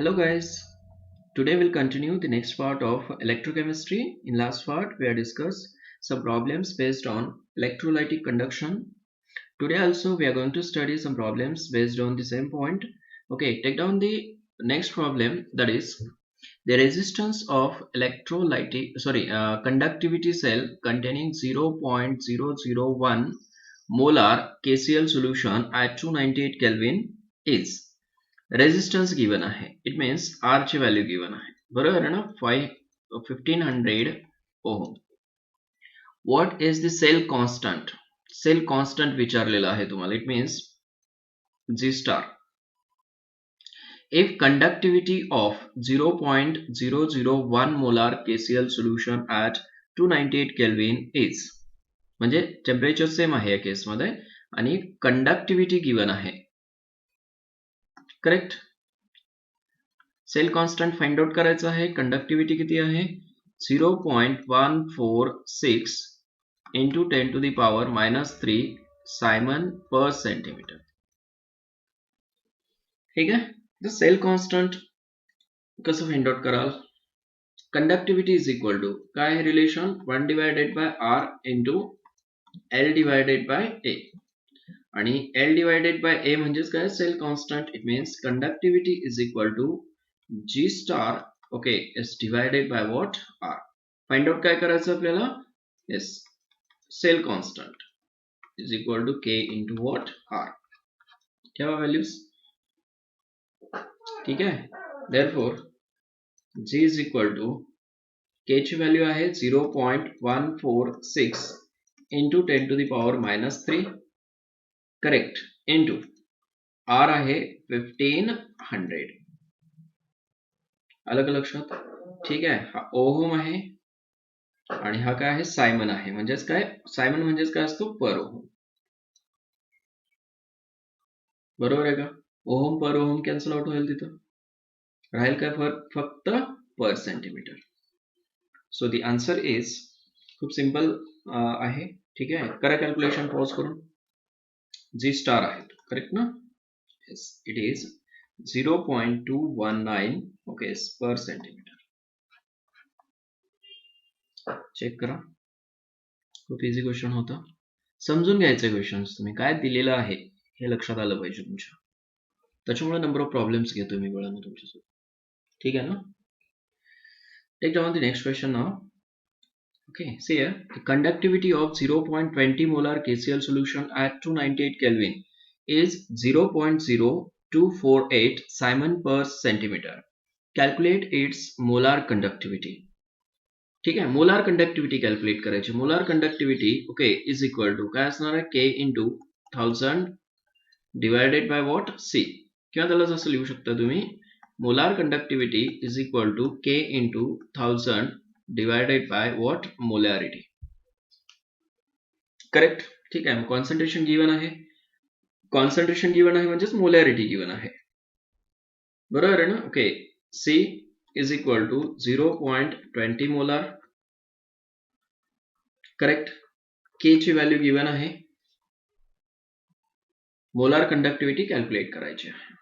Hello guys, today we'll continue the next part of electrochemistry. In last part we have discussed some problems based on electrolytic conduction. Today also we are going to study some problems based on the same point. Okay, take down the next problem, that is the resistance of conductivity cell containing 0.001 molar KCl solution at 298 Kelvin is. Resistance given आहे, it means R ची value given आहे, बरोबर आहे ना. 1500 ओहम. What is the cell constant? Cell constant विचारलेलं आहे तुम्हाला. It means G star. If conductivity of 0.001 molar KCl सोल्युशन ॲट 298 केल्विन इज, म्हणजे टेम्परेचर सेम आहे या केसमध्ये आणि कंडक्टिव्हिटी गिवन आहे. Correct. Cell constant find out करायचं आहे. कंडक्टिव्हिटी किती आहे? 0.146 into 10 to the power -3 siemens per centimetre. ठीक आहे. तर सेल कॉन्स्टंट कसं फाइंड आउट कराल? कंडक्टिव्हिटी इज इक्वल टू काय आहे relation? 1 divided by R into L divided by A. आणि एल डिवायडेड बाय ए म्हणजेच काय? Cell constant. It means conductivity is equal to G star, okay, is divided by what? R. Find out काय करायचं आपल्याला? Yes, cell constant is equal to K into what? R. ठेवा values. ठीक आहे. Therefore, G is equal to K ची value आहे 0.146 into 10 to the power -3. Correct. into R आहे 1500. अलग लक्षात. ठीक आहे. हा ओहम आहे आणि हा काय आहे? सायमन आहे. म्हणजेच काय? सायमन म्हणजेच काय असतो? Per ohm. बरोबर आहे का? Ohm per ohm cancel out होईल, तिथं राहील काय फक्त per centimetre. So the answer is खूप सिंपल आहे. ठीक आहे. करा कॅल्क्युलेशन पॉज करून. जी स्टार आहे करेक्ट ना? Yes, it is 0.219 okay per centimetre. Check करा. खूप इझी क्वेश्चन होता. समजून घ्यायचे क्वेश्चन्स. तुम्ही काय दिलेलं आहे हे लक्षात आलं पाहिजे तुमच्या. त्याच्यामुळे नंबर ऑफ प्रॉब्लेम्स घेतोय मी वेळानं तुमच्यासोबत. ठीक आहे ना? Take down the next question now. Okay, see here, the conductivity of 0.20 molar KCl solution at 298 Kelvin is 0.0248 Simon per centimeter. Calculate its molar conductivity. ठीक आहे. मोलार कंडक्टिव्हिटी कॅल्क्युलेट करायची. Molar conductivity okay is equal to काय असणार आहे? K into 1000 divided by what? C. किंवा त्याला जसं लिहू शकता तुम्ही, molar conductivity is equal to K into 1000 divided by what? Molarity. Correct. ठीक आहे. कॉन्सन्ट्रेशन गिवन आहे. कॉन्सन्ट्रेशन गिवन आहे म्हणजेच मोलॅरिटी गिवन आहे. बरोबर आहे ना? Okay. C is equal to 0.20 molar. Correct. K ची व्हॅल्यू गिवन आहे. मोलार कंडक्टिव्हिटी कॅल्क्युलेट करायची आहे.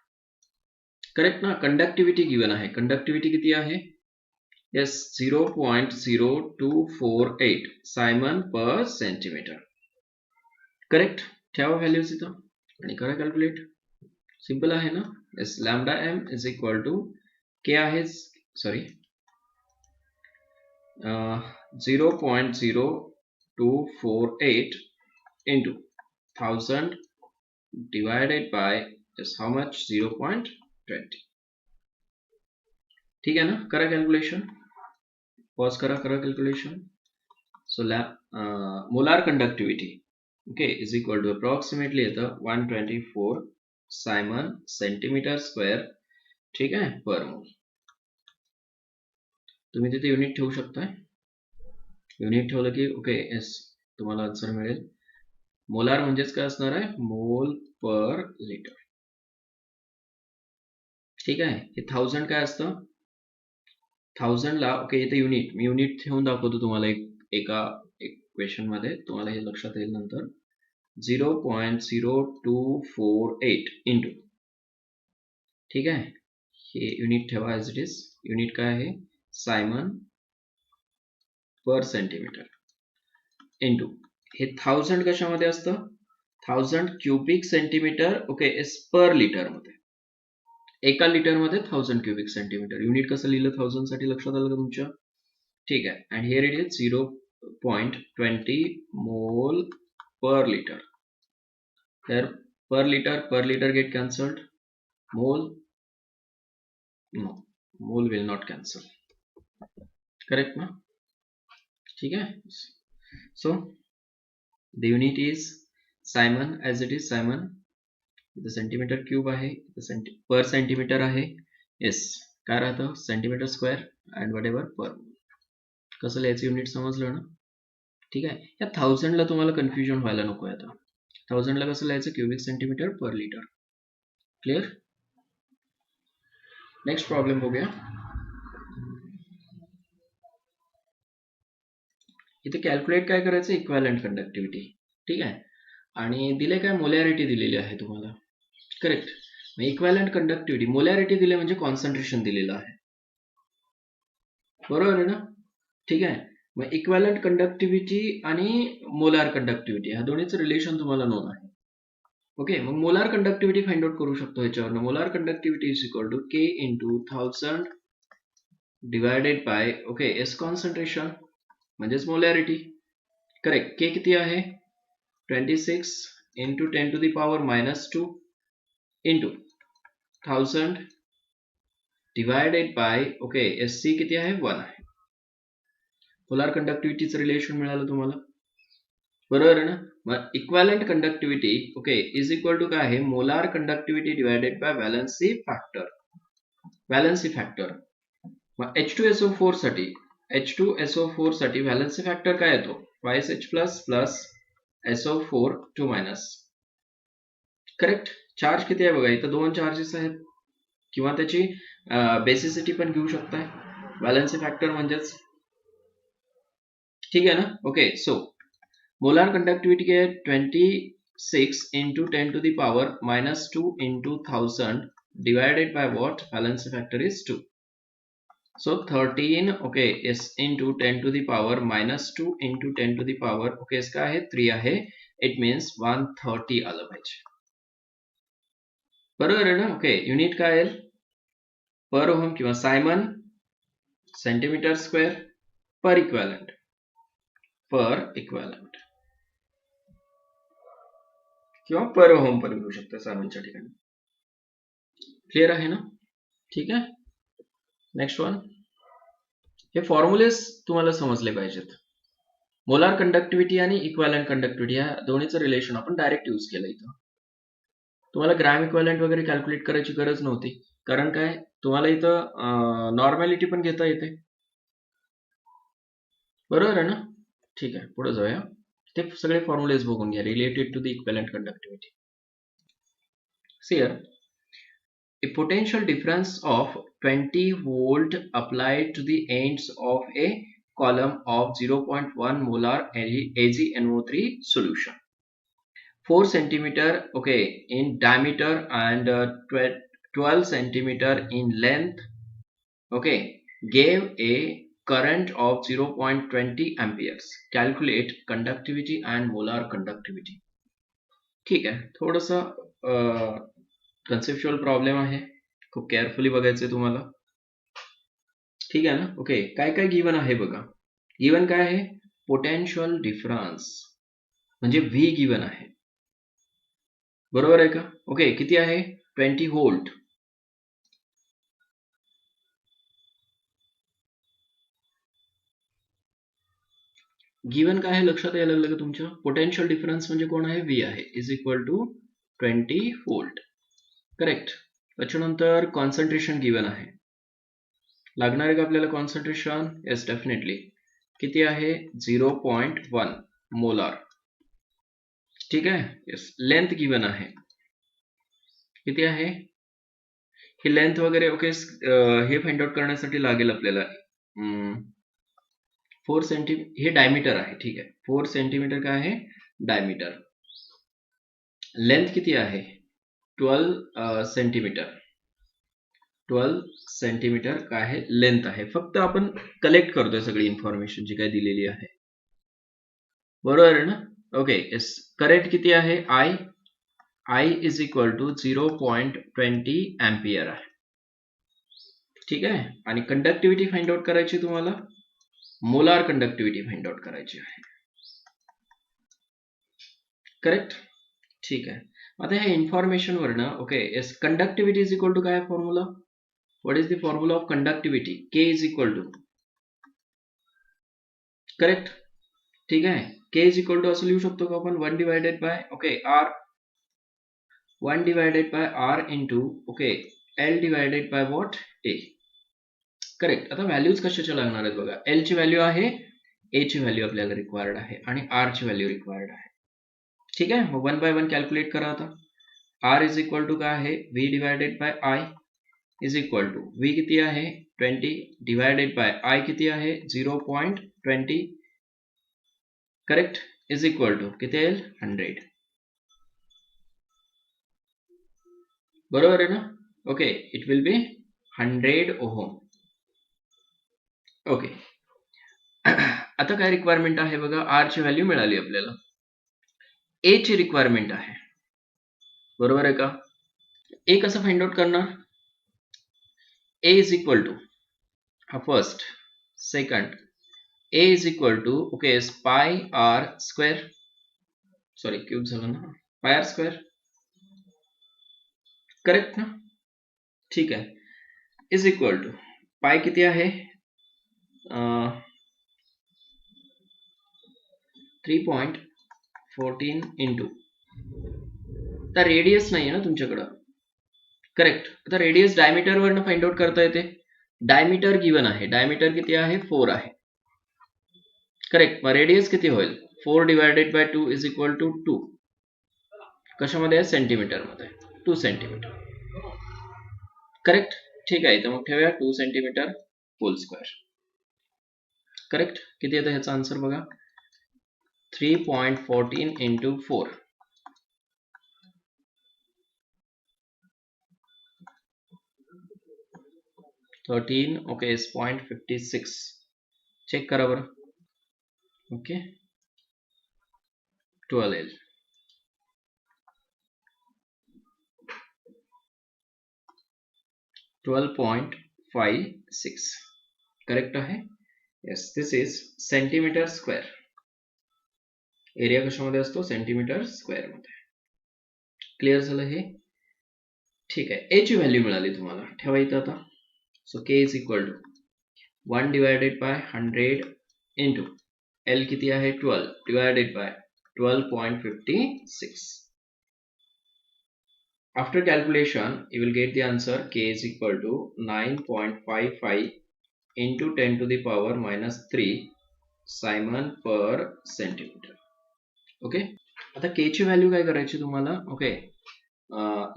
करेक्ट ना? कंडक्टिव्हिटी गिवन आहे. कंडक्टिव्हिटी किती आहे? Yes, 0.0248 siemens per centimetre. Correct. ठेवा व्हॅल्यूज इथं आणि करा कॅल्क्युलेट. सिंपल आहे ना? Yes, lambda M is equal to K आहे, sorry 0.0248 into 1000 divided by is how much? 0.20. ठीक आहे ना? करा कॅल्क्युलेशन. पॉज करा calculation. So molar conductivity okay is equal to approximately येतं 124 सायमन सेंटीमीटर स्क्वेअर. ठीक आहे. पर मोल. तुम्ही तिथे युनिट ठेवू शकताय. युनिट ठेवलं की ओके येस तुम्हाला आन्सर मिळेल. मोलार म्हणजेच काय असणार आहे? मोल पर लिटर. ठीक आहे. हे 1000 काय असतं? 1000 ला ओके इथे युनिट, मी युनिट ठेवून दाखवतो तुम्हाला एक क्वेश्चन मध्ये, तुम्हाला हे लक्षात येईल नंतर. 0.0248 इंटू, ठीक आहे, हे युनिट ठेवा ॲज इट इज. युनिट काय आहे? सायमन पर सेंटीमीटर इंटू हे 1000 कशामध्ये असतं? 1000 cubic centimetre okay is per litre मध्ये. एका लिटर मध्ये 1000 क्युबिक सेंटीमीटर. युनिट कसं लिहिलं 1000 साठी लक्षात आलं का तुमच्या? ठीक आहे. अँड हिअर इट इज 0.20 मोल per liter. Here per liter get cancelled. Mole, no, mole will not cancel. Correct ना? ठीक है. So the unit is Simon as it is Simon. The centimeter cube आहे, per centimeter आहे. Yes, काय राहतं? Centimetre square and whatever per पर. कसं लिहायचं युनिट समजलं ना? ठीक आहे. या 1000 ला तुम्हाला कन्फ्युजन व्हायला नको आहे आता. 1000 ला कसं लिहायचं? Cubic centimetre per litre. Clear? Next problem बघूया. इथे कॅल्क्युलेट काय करायचं? Equivalent conductivity. ठीक आहे. आणि दिले काय? मोलॅरिटी दिलेली आहे तुम्हाला. करेक्ट. मग इक्विव्हॅलेंट कंडक्टिव्हिटी, मोलॅरिटी दिले म्हणजे कॉन्सन्ट्रेशन दिलेलं आहे. बरोबर आहे ना? ठीक आहे. मग इक्विव्हॅलेंट कंडक्टिव्हिटी आणि मोलार कंडक्टिव्हिटी ह्या दोन्हीचं रिलेशन तुम्हाला नोन आहे. ओके. मग मोलार कंडक्टिव्हिटी फाइंड आउट करू शकतो ह्याच्यावरनं. Molar conductivity is equal to K into 1000 divided by okay S concentration म्हणजेच मोलॅरिटी. करेक्ट. के किती आहे? 26 into 10 to the power -2 into 1000 divided by okay S C किती आहे? 1 आहे. मोलार कंडक्टिव्हिटीचं रिलेशन मिळालं तुम्हाला. बरोबर आहे ना? मग equivalent conductivity okay is equal to काय आहे? Molar conductivity divided by valency factor. Valency factor. मग H2SO4 साठी व्हॅलन्सी फॅक्टर काय येतो? H plus plus SO4 2 minus. Correct. Charge किती आहे बघा, इथं 2 चार्जेस आहेत किंवा त्याची बेसिसिटी पण घेऊ शकताय. व्हॅलन्सी फॅक्टर म्हणजेच. ठीक आहे ना? ओके. सो मोलार कंडक्टिव्हिटी काय आहे? 26 into 10 to the power -2 into 1000 divided by what? Valency factor is 2. So 13 okay is into 10 to the power -2 into 10 to the power okay इसका आहे 3 आहे. It means 130 आलं पाहिजे. बरोबर आहे ना? ओके. युनिट काय आहे? पर ओहम किंवा सायमन सेंटीमीटर स्क्वेअर पर इक्विव्हॅलेंट. किंवा पर ओहम पण घेऊ शकता सायमनच्या ठिकाणी. क्लिअर आहे ना? ठीक आहे. Next one. हे फॉर्म्युलेस तुम्हाला समजले पाहिजेत. मोलार कंडक्टिव्हिटी आणि इक्विव्हॅलेंट कंडक्टिव्हिटी या दोन्हीचं रिलेशन आपण डायरेक्ट यूज केलं इथं. तुम्हाला ग्रॅम इक्विव्हॅलेंट वगैरे कॅल्क्युलेट करायची गरज नव्हती. कारण काय? तुम्हाला इथं नॉर्मॅलिटी पण घेता येते. बरोबर आहे ना? ठीक आहे. पुढे जाऊया. ते सगळे फॉर्म्युलेस बघून घ्या related to the equivalent conductivity. Here a potential difference of 20 volt applied to the ends of a column of 0.1 molar AgNO3 solution. 4 centimeter okay in diameter and 12 centimeter in length okay gave a current of 0.20 amperes. Calculate conductivity and molar conductivity. ठीक आहे. थोडंसं conceptual problem आहे. खूप carefully बघायचंय तुम्हाला. ठीक आहे ना? ओके. काय काय गिवन आहे बघा. गिवन काय आहे? पोटेन्शियल डिफरन्स म्हणजे व्ही गिवन आहे. बरोबर आहे का? ओके. किती आहे? 20 व्होल्ट. गिवन काय आहे लक्षात यायला लागलं का तुमच्या? पोटेन्शियल डिफरन्स म्हणजे कोण आहे? व्ही आहे. Is equal to 20 volt. Correct. त्याच्यानंतर कॉन्सन्ट्रेशन गिवन आहे. लागणार आहे का आपल्याला कॉन्सन्ट्रेशन? Yes definitely. किती आहे? 0.1 मोलार. ठीक आहे. येस. लेंथ गिवन आहे. किती आहे? ही लेंथ वगैरे ओके हे फाइंड आउट करण्यासाठी लागेल आपल्याला 4 सेंटीमीटर. हे डायमीटर आहे. ठीक आहे. 4 सेंटीमीटर काय आहे? डायमीटर. लेंथ किती आहे? 12 सेंटीमीटर. 12 सेंटीमीटर काय आहे लेंथ आहे. फक्त आपण कलेक्ट करतोय सगळी इन्फॉर्मेशन जी काय दिलेली आहे. बरोबर आहे ना? Okay yes. करेक्ट किती आहे? I is equal to 0.20 ampere आहे. ठीक आहे. आणि कंडक्टिव्हिटी फाइंड आउट करायची तुम्हाला, मोलार कंडक्टिव्हिटी फाइंड आउट करायची आहे. करेक्ट. ठीक आहे. आता ह्या इन्फॉर्मेशन वरनं okay yes conductivity is equal to काय formula? What is the formula of conductivity? K is equal to, correct. ठीक आहे. K इज इक्वल टू असं लिहू शकतो का आपण 1 divided by okay R 1 divided bye R into okay L divided by what A. Correct. आता values कशाच्या लागणार आहेत बघा. L ची व्हॅल्यू आहे, A ची व्हॅल्यू आपल्याला रिक्वायर्ड आहे आणि R ची व्हॅल्यू रिक्वायर्ड आहे. ठीक आहे. मग 1 बाय 1 कॅल्क्युलेट करा आता. R इज इक्वल टू काय आहे? V divided by I is equal to V किती आहे? 20 डिवायडेड बाय I किती आहे? 0.20. करेक्ट. इज इक्वल टू किती येईल? 100. बरोबर आहे ना? Okay it will be 100 ohm. Okay. आता काय रिक्वायरमेंट आहे बघा. R ची व्हॅल्यू मिळाली आपल्याला, A ची रिक्वायरमेंट आहे. बरोबर आहे का? A कसं फाइंड आउट करणार? A इज इक्वल टू हा first, second. A is equal to okay pi R square, sorry cube झालं ना, पाय R स्क्वेअर. करेक्ट ना? ठीक आहे. इज इक्वल टू पाय किती आहे? 3.14 इंटू, आता रेडियस नाही आहे ना तुमच्याकडं. करेक्ट. आता रेडियस डायमीटर वरनं फाइंड आउट करता येते. डायमीटर गिवन आहे, डायमीटर किती आहे? 4 आहे. करेक्ट. मग रेडियस किती होईल? 4 divided by 2 is equal to 2. कशामध्ये आहे? सेंटीमीटर मध्ये. 2 सेंटीमीटर. करेक्ट. ठीक आहे. तर मग ठेवूया 2 सेंटीमीटर होल स्क्वेअर. करेक्ट. किती येतं ह्याचा आन्सर बघा. 3.14 इंटू 4. ओके 0.56. चेक करा बरं. Okay 12L. .56 करेक्ट आहे. Yes this is centimetre square. Area कशामध्ये असतो? सेंटीमीटर स्क्वेअर मध्ये. क्लिअर झालं हे? ठीक आहे. A ची व्हॅल्यू मिळाली तुम्हाला, ठेवा इथं आता. So K is equal to 1 divided by 100 into L किती आहे? 12 divided by 12.56. After calculation, you will get the answer K is equal to 9.55 into 10 to the power minus 3 Simon per centimeter. Okay. आता K ची value काय करायची तुम्हाला? Okay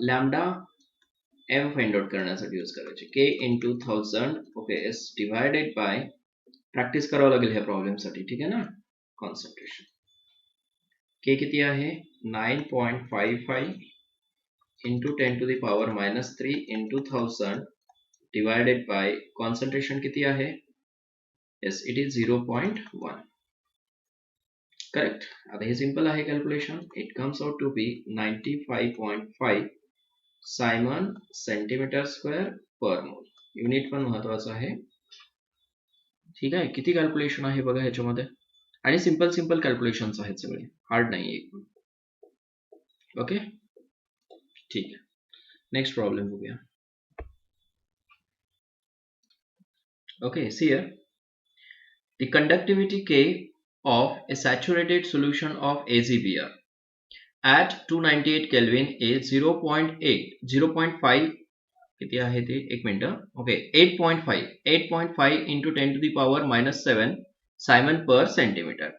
lambda M find out करण्यासाठी use करायची. K into 1000 okay S divided by, practice करावं लागेल ह्या प्रॉब्लेम साठी. ठीक आहे ना? कॉन्सन्ट्रेशन. K किती आहे? 9.55 into 10 to the power minus 3 into 1000 divided by concentration किती आहे? Yes, it is 0.1. करेक्ट. आता हे सिंपल आहे calculation. It comes out to be 95.5 siemens centimetre square per mole. Unit पण महत्वाचं आहे. ठीक आहे. किती कॅल्क्युलेशन आहे बघा ह्याच्यामध्ये, आणि सिंपल कॅल्क्युलेशन्स आहेत सगळे, हार्ड नाही आहे. ओके ठीक आहे. नेक्स्ट प्रॉब्लेम बघूया. Okay, see here, the conductivity K of a saturated solution of AgBr at 298 Kelvin is 0.5 किती आहे ते? एक minute. Okay 8.5 into 10 to the power minus 7 Simon per centimeter.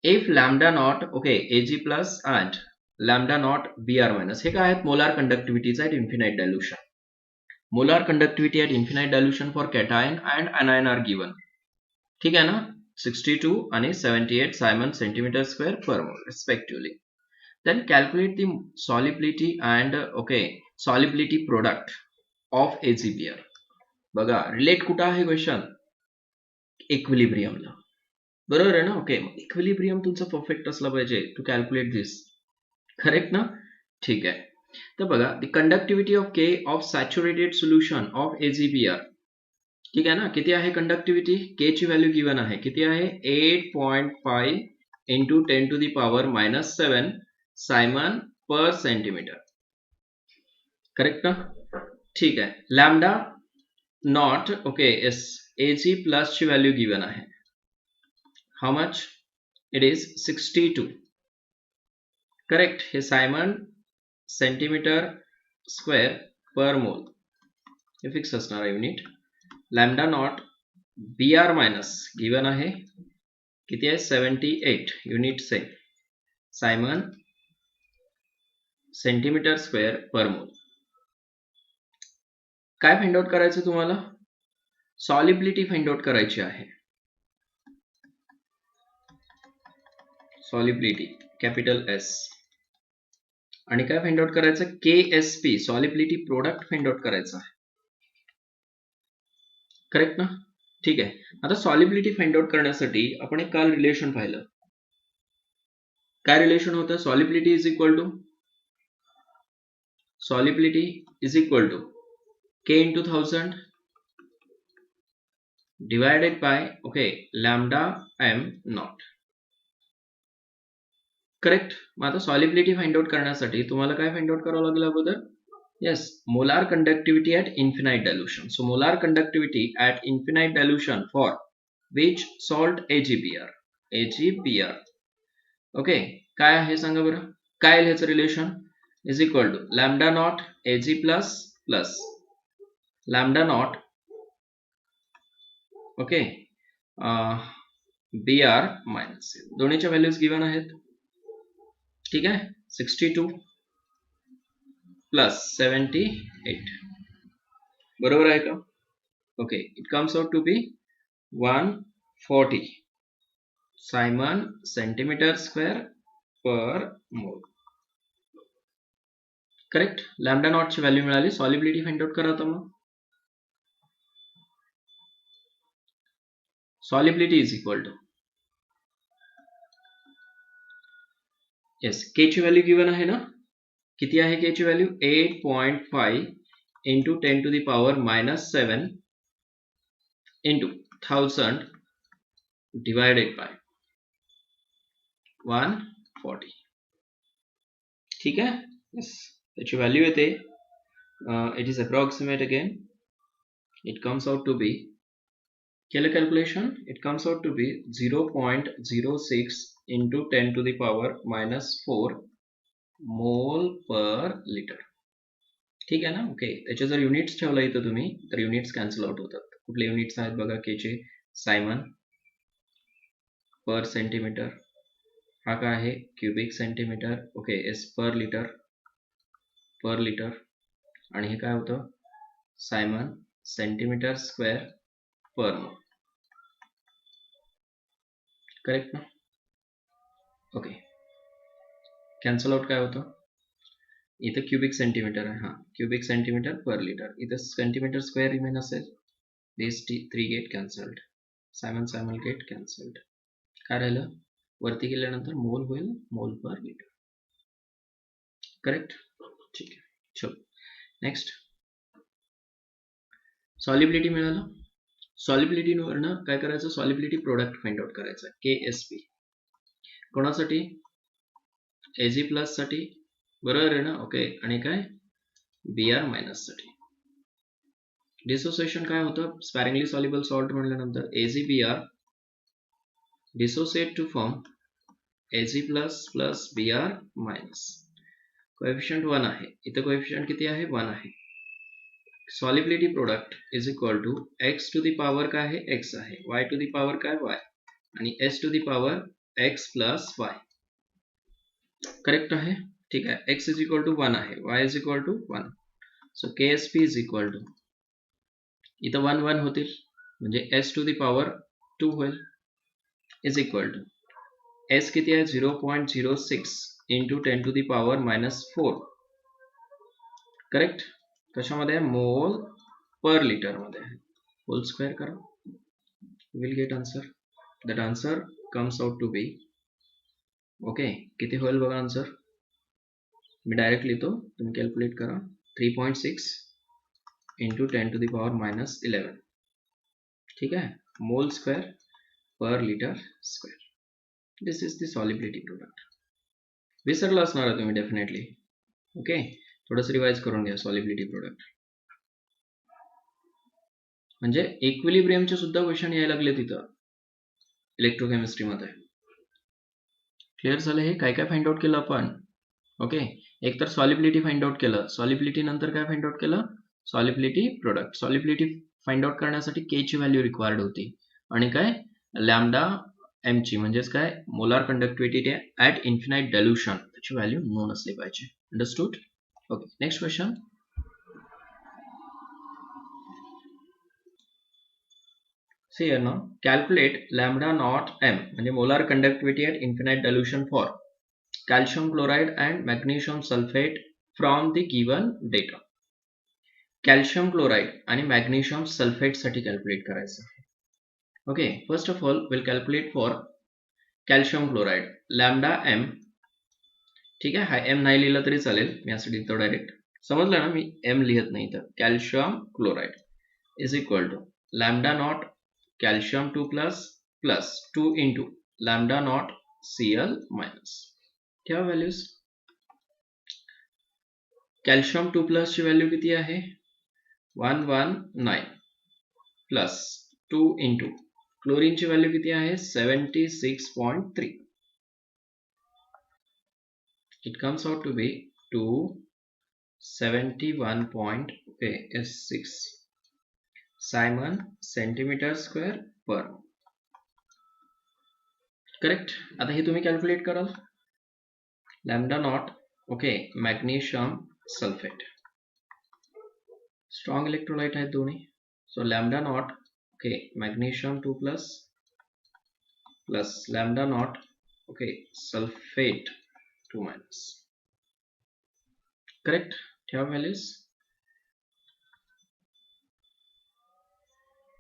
If lambda naught okay Ag plus and lambda naught Br minus, हे काय आहेत? Molar conductivities at infinite dilution. Molar conductivity at infinite dilution for cation and anion are given. ठीक आहे ना? 62 आणि 78 Simon centimeter square per mole respectively. Then calculate the solubility and okay solubility product of AgBr. बघा relate कुठं आहे question, इक्विलिब्रियमला, बरोबर आहे ना. ओके, इक्विलिब्रियम तुमचा परफेक्ट असला पाहिजे टू कॅल्क्युलेट दिस, करेक्ट ना. ठीक आहे, तर बघा the conductivity of K of saturated solution of AgBr, ठीक आहे ना. किती आहे कंडक्टिव्हिटी, के ची व्हॅल्यू गिवन आहे, किती आहे 8.5 into 10 to the power -7 siemens per centimetre, correct ना. ठीक आहे, lambda naught, okay S Ag plus ची व्हॅल्यू गिवन आहे, how much, it is 62, correct. हे siemens centimetre square per mole, हे फिक्स असणार आहे unit. Lambda naught Br minus given आहे, किती आहे 78 unit cell, siemens centimetre square per mole. काय फाइंड आउट करायचं तुम्हाला, सॉलिबिलिटी फाइंड आउट करायची आहे, सॉलिबिलिटी कॅपिटल एस, आणि काय फाइंड आउट करायचं KSP, solubility product find out करायचं आहे, करेक्ट ना. ठीक आहे, आता सॉलिबिलिटी फाइंड आउट करण्यासाठी आपण एक काल रिलेशन पाहिलं, काय रिलेशन होतं, solubility is equal to K into 1000 divided by, okay, lambda m naught, करेक्ट. मग आता सॉलिबिलिटी फाइंड आउट करण्यासाठी तुम्हाला काय फाइंड आउट करावं लागेल अगोदर, yes, molar conductivity at infinite dilution. So molar conductivity at infinite dilution for which salt AgBr, okay. काय आहे सांगा बरं, काय आहे ह्याचं relation, is equal to lambda naught Ag plus plus lambda naught, okay, Br minus, दोन्हीच्या values given आहेत, ठीक आहे. 62 प्लस 78, बरोबर आहे का. Okay, it comes out to be 140 siemens centimetre square per mole, correct. Lambda naught ची value मिळाली, solubility find out करा आता. मग solubility is equal to, yes, K ची व्हॅल्यू गिवन आहे ना, किती आहे के ची value 8.5 into 10 to the power -7 into 1000 divided by 140, ठीक आहे. येस, त्याची व्हॅल्यू येते, it is approximate again, it comes out to be, केलं calculation, it comes out to be 0.06 into 10 to the power -4 mole per litre, ठीक आहे ना. Okay, त्याचे जर युनिट्स ठेवलं इथं तुम्ही तर युनिट्स कॅन्सल आउट होतात. कुठले युनिट्स आहेत बघा, केचे सायमन पर सेंटीमीटर, हा काय आहे cubic centimetre, okay, S per litre, आणि हे काय होतं Simon centimetre square per mole, correct ना. ओके, कॅन्सल आउट काय होतं, इथं क्युबिक सेंटीमीटर आहे, हां क्युबिक सेंटीमीटर पर लिटर, इथं सेंटीमीटर स्क्वेअर रिमेन असेल, this 3 get cancelled, siemens get cancelled, काय राहिलं वरती गेल्यानंतर मोल होईल, मोल पर लिटर, करेक्ट. ठीक आहे, चलो नेक्स्ट, सॉलिबिलिटी मिळालं. सॉलिबिलिटी वरनं काय करायचं, सॉलिबिलिटी प्रोडक्ट फाइंड आउट करायचं, KSP, कोणासाठी, Ag प्लस साठी, बरोबर आहे ना. ओके, आणि काय Br मायनस साठी. डिसोसिएशन काय होतं, स्पॅरिंगली सॉल्युबल सॉल्ट म्हटल्यानंतर AgBr dissociate to form Ag plus plus Br minus, coefficient 1 आहे, इथं कोएफिशियंट किती आहे 1 आहे. Solubility product is equal to x to the power काय आहे x आहे, y टू दी पॉवर काय y, आणि s to the power x plus y, correct आहे. ठीक आहे, x इज इक्वल टू 1 आहे, y is equal to 1, so KSP is equal to, इथं 1 1 होतील म्हणजे s टू दी पॉवर 2 होईल, इज इक्वल टू s किती आहे 0.06 इंटू 10 टू दी पॉवर -4, करेक्ट. कशामध्ये मोल पर लिटर मध्ये आहे, होल स्क्वेअर करा, will get answer. That answer comes out to be okay. किती होईल बघा आन्सर. मी डायरेक्ट लिहितो, तुम्ही कॅल्क्युलेट करा. 3.6 इंटू 10⁻⁻11. ठीक आहे, मोल square per litre square. This is the solubility product. विसरला असणार आहे तुम्ही डेफिनेटली. ओके, थोडंसं रिवाइज करून घ्या सॉलिबिलिटी प्रोडक्ट. म्हणजे इक्विलिब्रियमचे सुद्धा क्वेश्चन यायला लागले तिथं इलेक्ट्रोकेमिस्ट्रीमध्ये. क्लिअर झालं हे काय काय फाइंड आउट केलं आपण. ओके, एक तर सॉलिबिलिटी फाइंड आउट केलं, सॉलिबिलिटी नंतर काय फाइंड आउट केलं, solubility product. Solubility find out करण्यासाठी के ची व्हॅल्यू रिक्वायर्ड होती आणि काय लॅम्डा एम ची म्हणजेच काय molar conductivity at infinite dilution त्याची व्हॅल्यू नोन असली पाहिजे. Understood. Okay, next question. See here now, calculate lambda naught m म्हणजे molar conductivity at infinite dilution for calcium chloride and magnesium sulfate from the given data. Calcium chloride आणि magnesium sulphate साठी calculate करायचं. Okay, first of all will calculate for calcium chloride lambda M. ठीक आहे, हा M नाही लिहिला तरी चालेल, मी असं लिहितो डायरेक्ट. समजलं ना, मी एम लिहत नाही तर. Calcium chloride is equal to lambda naught calcium 2 plus 2 into lambda naught Cl minus. क्या वैल्यूज. कॅल्शियम 2 प्लस ची व्हॅल्यू किती आहे 119 प्लस 2 इंटू क्लोरीन ची व्हॅल्यू किती आहे 76.3. It comes out to be 271.6 siemens centimetre square per. Correct. आता हे तुम्ही कॅल्क्युलेट कराल. Lambda naught okay magnesium sulphate strong electrolyte आहेत दोन्ही. So lambda naught okay magnesium 2 plus plus lambda naught okay sulphate 2 minus. Correct. ठेवा values.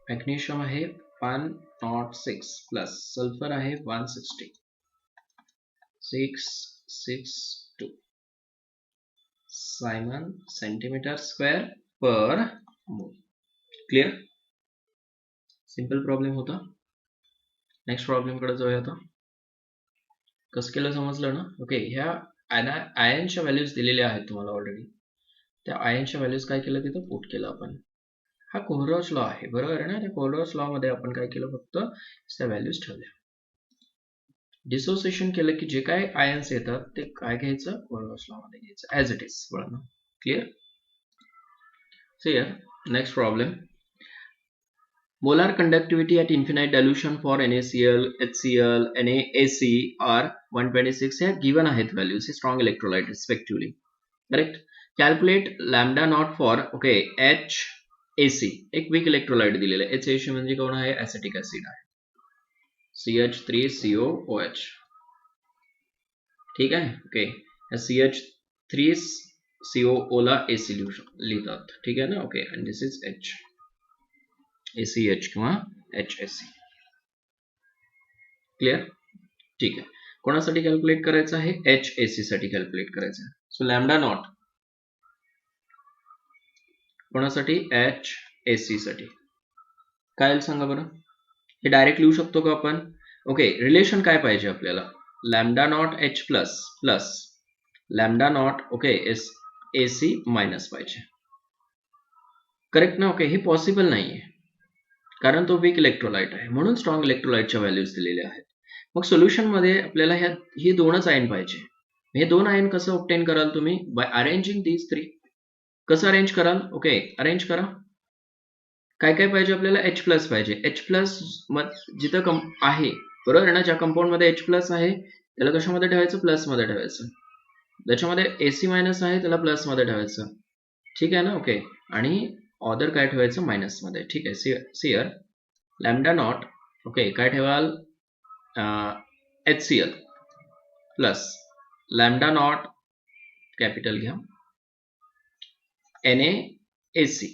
Magnesium आहे 106 plus sulphur आहे 160 662 Simon centimetre square per मोल. क्लिअर. सिंपल प्रॉब्लेम होता. Next problem कडे जाऊया आता. कसं केलं समजलं ना. ओके, ह्या आयनच्या व्हॅल्यूज दिलेल्या आहेत तुम्हाला ऑलरेडी. त्या आयनच्या व्हॅल्यूज काय केलं तिथं पुट केलं आपण. हा कोहरॉस लॉ आहे बरोबर आहे ना. त्या कोहरॉस लॉ मध्ये आपण काय केलं फक्त त्या व्हॅल्यूज ठेवल्या. डिसोसिएशन केलं की जे काय आयन्स येतात ते काय घ्यायचं कोहरॉस लॉ मध्ये घ्यायचं as it is. Clear. So here next problem, molar conductivity at infinite dilution for NaCl, HCl, NaAC are 126 ह्या given आहेत values, strong electrolyte respectively. Correct. Calculate lambda naught for okay HAC एक weak electrolyte दिलेलं आहे. HAC म्हणजे कोण आहे acetic acid आहे CH3COOH. ठीक आहे. ओके, CH3CO ला A सोल्युशन लिहितात. ठीक आहे ना. ओके, आणि दिस इज H ACH किंवा HAC. क्लिअर. ठीक आहे. कोणासाठी कॅल्क्युलेट करायचं आहे HAC साठी कॅल्क्युलेट करायचं आहे. सो लॅम्डा नॉट कोणासाठी HAC साठी काय सांगा बरं. हे डायरेक्ट लिहू शकतो का आपण. ओके, रिलेशन काय पाहिजे आपल्याला lambda not H plus plus lambda naught okay AC minus पाहिजे. करेक्ट ना. ओके, हे पॉसिबल नाहीये कारण तो वीक इलेक्ट्रोलाइट आहे म्हणून स्ट्रॉंग इलेक्ट्रोलाइटच्या व्हॅल्यूज दिलेल्या आहेत. मग सोल्युशन मध्ये आपल्याला हे दोनच आयन पाहिजे. हे दोन आयन कसं ऑब्टेन कराल तुम्ही बाय अरेंजिंग दीज थ्री. कसं अरेंज कराल. ओके, अरेंज करा. काय काय पाहिजे आपल्याला H प्लस पाहिजे. H प्लस जिथं आहे बरोबर आहे ना, ज्या कंपाऊंड मध्ये H प्लस आहे त्याला कशामध्ये ठेवायचं प्लस मध्ये ठेवायचं. ज्याच्यामध्ये AC मायनस आहे त्याला प्लस मध्ये ठेवायचं. ठीक आहे ना. ओके, आणि ऑदर काय ठेवायचं मायनस मध्ये. ठीक आहे. सियर लॅम्डा नॉट ओके काय ठेवाल HCl plus lambda not capital घ्या NaAC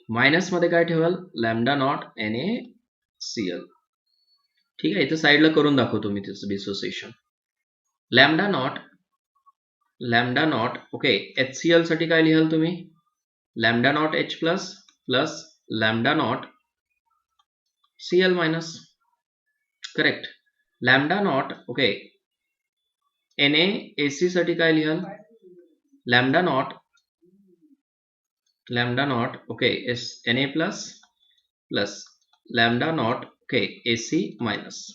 मायनस मध्ये काय ठेवाल, लॅम्डा नॉट NaCl. ठीक आहे, इथं साईडला करून दाखवतो मी त्याचं dissociation. Lambda naught okay, HCl साठी काय लिहाल तुम्ही, lambda not H plus plus lambda naught Cl minus. Correct. Lambda naught okay, NaAC साठी काय लिहाल, lambda naught okay Na plus plus lambda naught okay AC minus.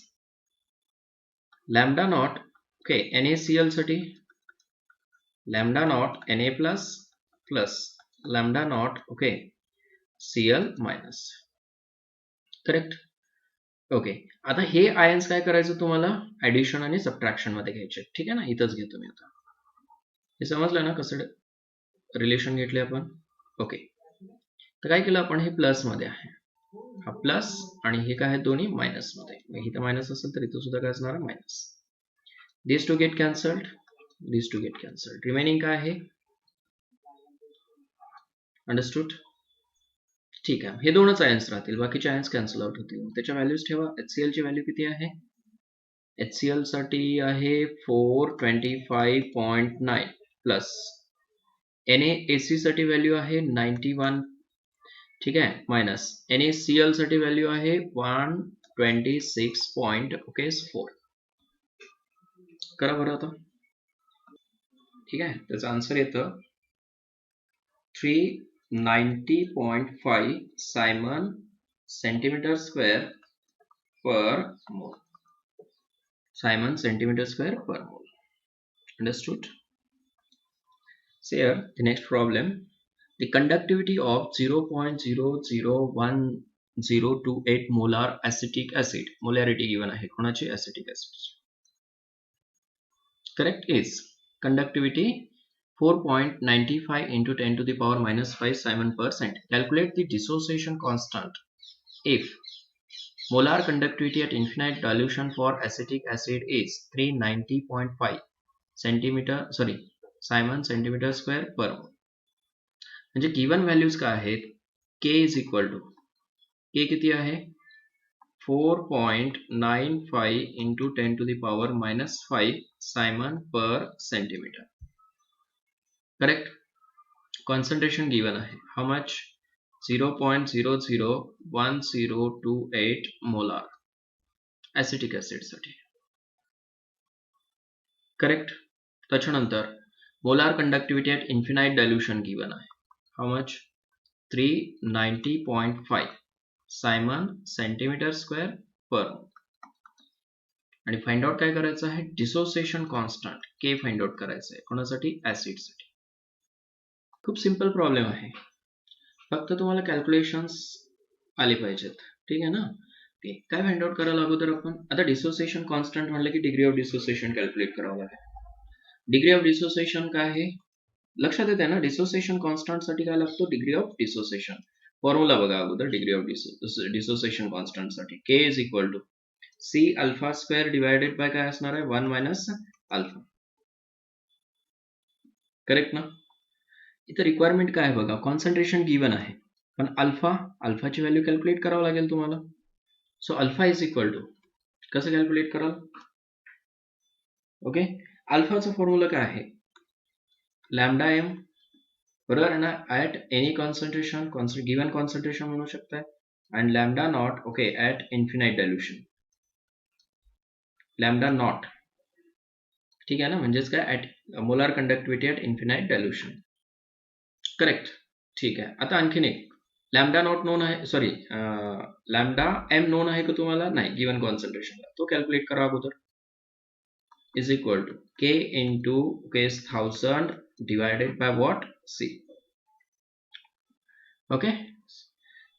Lambda naught okay NaCl साठी lambda not Na plus plus lambda naught okay Cl minus. Correct. Okay, आता हे ions काय करायचं तुम्हाला, addition आणि सबट्रॅक्शन मध्ये घ्यायचे. ठीक आहे ना, इथंच घेतो मी आता. हे समजलं ना कसं रिलेशन घेतले आपण. ओके, तर काय केलं आपण, हे प्लस मध्ये आहे, हा प्लस आणि हे काय आहे दोन्ही मायनस मध्ये. इथं मायनस असेल तर इथं सुद्धा काय असणार आहे, minus. This two get cancelled, this two get cancelled. Remaining काय आहे, अंडरस्टूड. ठीक आहे, हे दोनच आयन्स राहतील, बाकीचे आयन्स कॅन्सल आउट होतील. त्याच्या व्हॅल्यूज ठेवा. HCl ची व्हॅल्यू किती आहे, HCl साठी आहे 425.9 प्लस NaAC साठी व्हॅल्यू आहे 91. ठीक आहे, मायनस NaCl साठी व्हॅल्यू आहे 126.4. करा बरं आता. ठीक आहे, त्याचा आन्सर येतं 390.5 सायमन सेंटीमीटर स्क्वेअर पर मोल. Simon centimeter square per mole. Understood? So here the next problem, the conductivity of 0.001028 molar acetic acid, molarity given आहे कोणाची, acetic acid. Correct is conductivity 4.95 into 10 to the power minus 5 Simon per cent. Calculate the dissociation constant if molar conductivity at infinite dilution for acetic acid is 390.5 Simon centimeter square per mole. म्हणजे given values काय आहेत, K is equal to, K किती आहे 4.95 into 10 to the power minus 5 Simon per centimeter. Correct. Concentration given आहे, how much, 0.001028 molar acetic acid साठी. Correct. त्याच्यानंतर molar conductivity at infinite dilution given आहे, how much, 390.5 siemens centimetre square per. आणि find out काय करायचं आहे, dissociation constant K find out करायचं आहे, कोणासाठी, ऍसिड साठी. खूप सिंपल प्रॉब्लेम आहे, फक्त तुम्हाला कॅल्क्युलेशन्स आले पाहिजेत. ठीक आहे ना. काय फाइंड आउट करायला अगोदर आपण, आता डिसोसिएशन कॉन्स्टंट म्हणलं की डिग्री ऑफ डिसोसिएशन कॅल्क्युलेट करावं लागेल. डिग्री ऑफ डिसोसिएशन काय आहे लक्षात येते ना, डिसोसिएशन कॉन्स्टंट साठी काय लागतो, डिग्री ऑफ डिसोसिएशन. फॉर्म्युला बघा अगोदर डिग्री ऑफ डिसोसिएशन कॉन्स्टंट साठी, K is equal to C alpha square divided by काय असणार आहे, 1 मायनस अल्फा. करेक्ट ना. इथं रिक्वायरमेंट काय आहे बघा, कॉन्सन्ट्रेशन गिवन आहे, पण अल्फाची व्हॅल्यू कॅल्क्युलेट करावं लागेल तुम्हाला. So alpha is equal to, कसं कॅल्क्युलेट कराल, ओके, अल्फाचा फॉर्म्युला काय आहे, लॅम्डा एम, बरोबर आहे ना, at any concentration, given concentration म्हणू शकताय, and lambda naught okay at infinite dilution, lambda naught. ठीक आहे ना, म्हणजेच काय, at molar conductivity at infinite dilution. Correct. ठीक आहे, आता आणखीन एक, लॅम्डा नॉट नोन आहे, सॉरी लॅम्डा एम नोन आहे का तुम्हाला, नाही, गिवन कॉन्सन्ट्रेशनला, तो कॅल्क्युलेट करा अगोदर. Is equal to K into K is 1000 divided by what, C. Okay,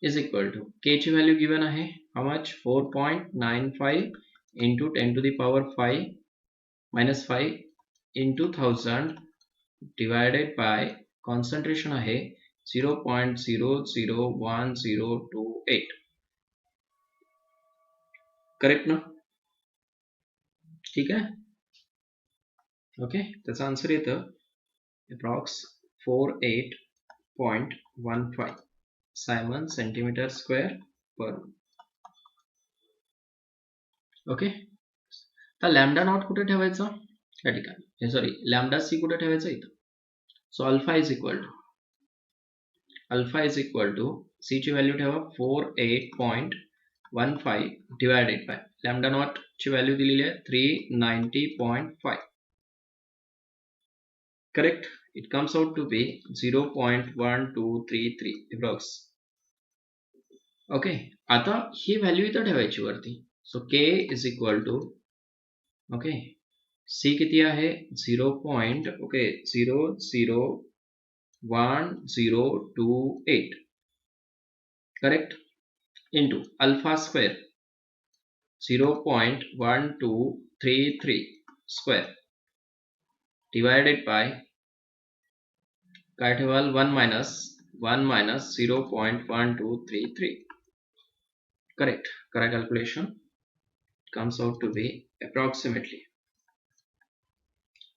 is equal to K ची व्हॅल्यू गिवन आहे, how much, 4.95 into 10 to the power 5 minus 5 into 1000 divided by concentration आहे 0.001028. Correct ना. ठीक आहे. Okay, त्याचा answer येतं approx 48.15. Simon centimetre square पर. Okay, तर lambda not कुठे ठेवायचा या ठिकाणी, सॉरी लॅमडा सी कुठे ठेवायचा इथं. So alpha is equal to C ची व्हॅल्यू ठेवा 48.15 डिवायडेड बाय लॅमडा नॉट ची व्हॅल्यू दिलेली आहे 390.5. Correct, it comes out to be 0.1233 approx. Okay, आता ही व्हॅल्यू इथं ठेवायची वरती. So k is equal to okay c किती आहे 0.001028 correct into alpha square 0.1233 square divided by काय ठेवाल 1 मायनस 0.1233. करेक्ट, करा calculation. comes out to be approximately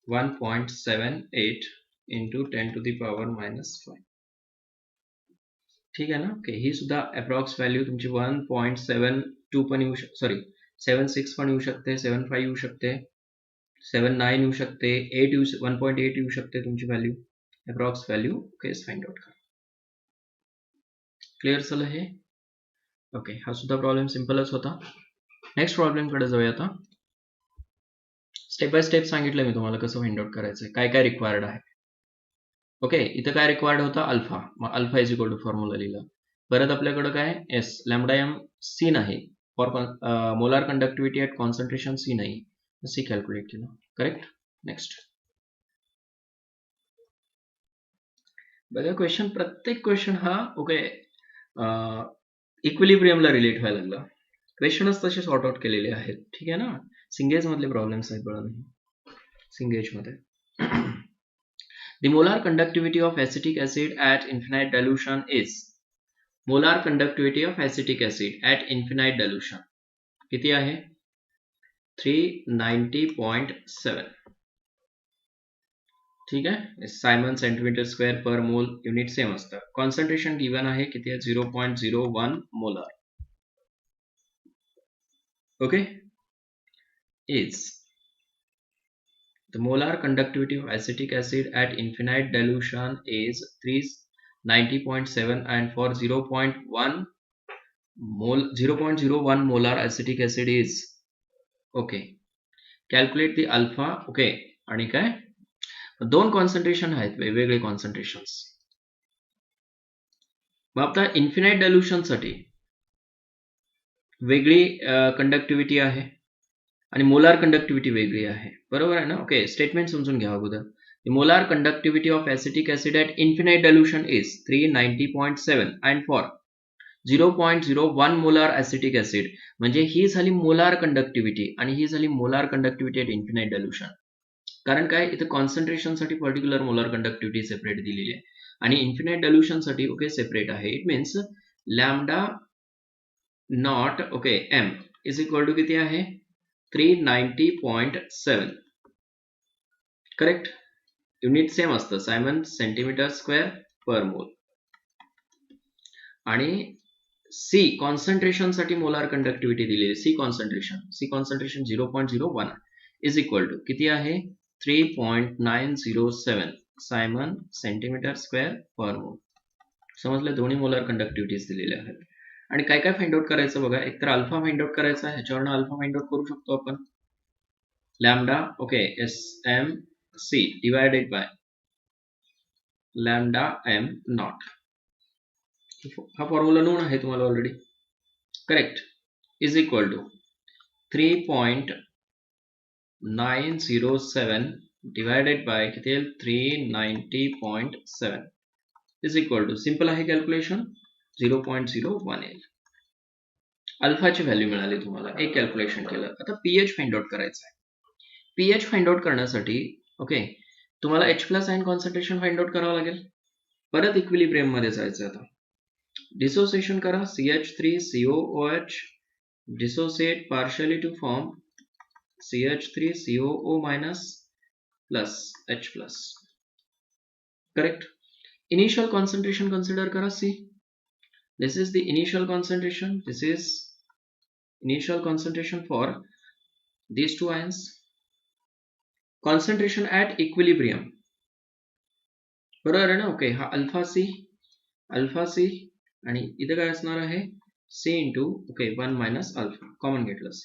1.78 into 10 to the power minus 5. ठीक आहे ना. ओके, ही सुद्धा अप्रॉक्स व्हॅल्यू तुमची 1.72 पण येऊ शकते, सॉरी 76 पण येऊ शकते, 75 येऊ शकते, 79 येऊ शकते, 1.8 येऊ शकते तुमची value. Approx value okay find out करा. क्लिअर झालं हे. ओके, हा सुद्धा प्रॉब्लेम सिंपलच होता. नेक्स्ट प्रॉब्लेम कडे जाऊया आता. स्टेप बाय स्टेप सांगितलं मी तुम्हाला कसं फाइंड आउट करायचं, काय काय रिक्वायर्ड आहे. ओके, इथं काय रिक्वायर्ड होता अल्फा, मग alpha is equal to formula लिहिला. परत आपल्याकडे काय एस लॅम्बडा एम सी नाही, for molar conductivity at concentration C नाही, सी कॅल्क्युलेट केलं. करेक्ट. नेक्स्ट बघा क्वेश्चन, प्रत्येक क्वेश्चन हा ओके इक्विलिब्रियमला रिलेट व्हायला लागला. क्वेश्चनच तसे सॉर्ट आउट केलेले आहेत. ठीक आहे ना. सिंगेज मधले प्रॉब्लेम्स आहेत बघा. सिंगेज मध्ये the molar conductivity of acetic acid at infinite dilution is molar conductivity of acetic acid at infinite dilution किती आहे 390.7. ठीक आहे. Simon centimetre square per mole unit same असतं. कॉन्सन्ट्रेशन गिवन आहे किती आहे 0.01 molar. Okay, is the molar conductivity of acetic acid at infinite dilution is 390.7 and for 0.01 molar acetic acid is okay. Calculate the alpha. Okay, आणि काय दोन concentration आहेत वेगवेगळे concentrations. मग आता इन्फिनाइट डायल्युशन साठी वेगळी कंडक्टिव्हिटी आहे आणि मोलार कंडक्टिव्हिटी वेगळी आहे, बरोबर आहे ना. ओके, स्टेटमेंट समजून घ्या अगोदर. The molar conductivity of acetic acid at infinite dilution is 390.7 and for 0.01 molar acetic acid म्हणजे ही झाली मोलार कंडक्टिव्हिटी आणि ही झाली molar conductivity at infinite dilution. कारण काय इथे कॉन्सन्ट्रेशन साठी पर्टिक्युलर मोलार कंडक्टिव्हिटी सेपरेट दिलेली आहे आणि इन्फिनाइट डायल्युशन साठी ओके सेपरेट आहे. It means lambda naught okay M is equal to किती आहे 390.7. करेक्ट. युनिट सेम असतं siemens centimetre square per mole. आणि सी कॉन्सन्ट्रेशन साठी मोलार कंडक्टिव्हिटी दिलेली. C concentration 0.01 is equal to किती आहे 3.907 सायमन सेंटीमीटर स्क्वेअर पर मोल. समजलं, दोन्ही मोलार कंडक्टिव्हिटीज दिलेल्या आहेत. आणि काय काय फाइंड आउट करायचं बघा. एकतर अल्फा फाइंड आउट करायचा, ह्याच्यावरनं अल्फा फाइंड आउट करू शकतो आपण. Lambda okay S M C divided by lambda M naught. हा फॉर्म्युला नोन आहे तुम्हाला already. Correct. Is equal to 3.907 divided by किती 390.7 इज इक्वल टू सिंपल आहे कॅल्क्युलेशन 0.01 येईल. अल्फाची व्हॅल्यू मिळाली तुम्हाला, एक कॅल्क्युलेशन केलं. आता पीएच फाइंड आउट करायचं आहे. पीएच फाइंड आउट करण्यासाठी ओके तुम्हाला H plus ion concentration find out करावं लागेल. परत इक्विलिब्रियम मध्ये जायचं. आता डिसोसिएशन करा CH3COOH dissociate partially to form CH3COO minus plus H plus. Correct. Initial concentration consider करा C This is the initial concentration. This is initial concentration for these two ions. Concentration at equilibrium. बरोबर आहे ना? Okay, हा alpha C आणि इथे काय असणार आहे? C into okay 1 minus alpha common घेतलंस.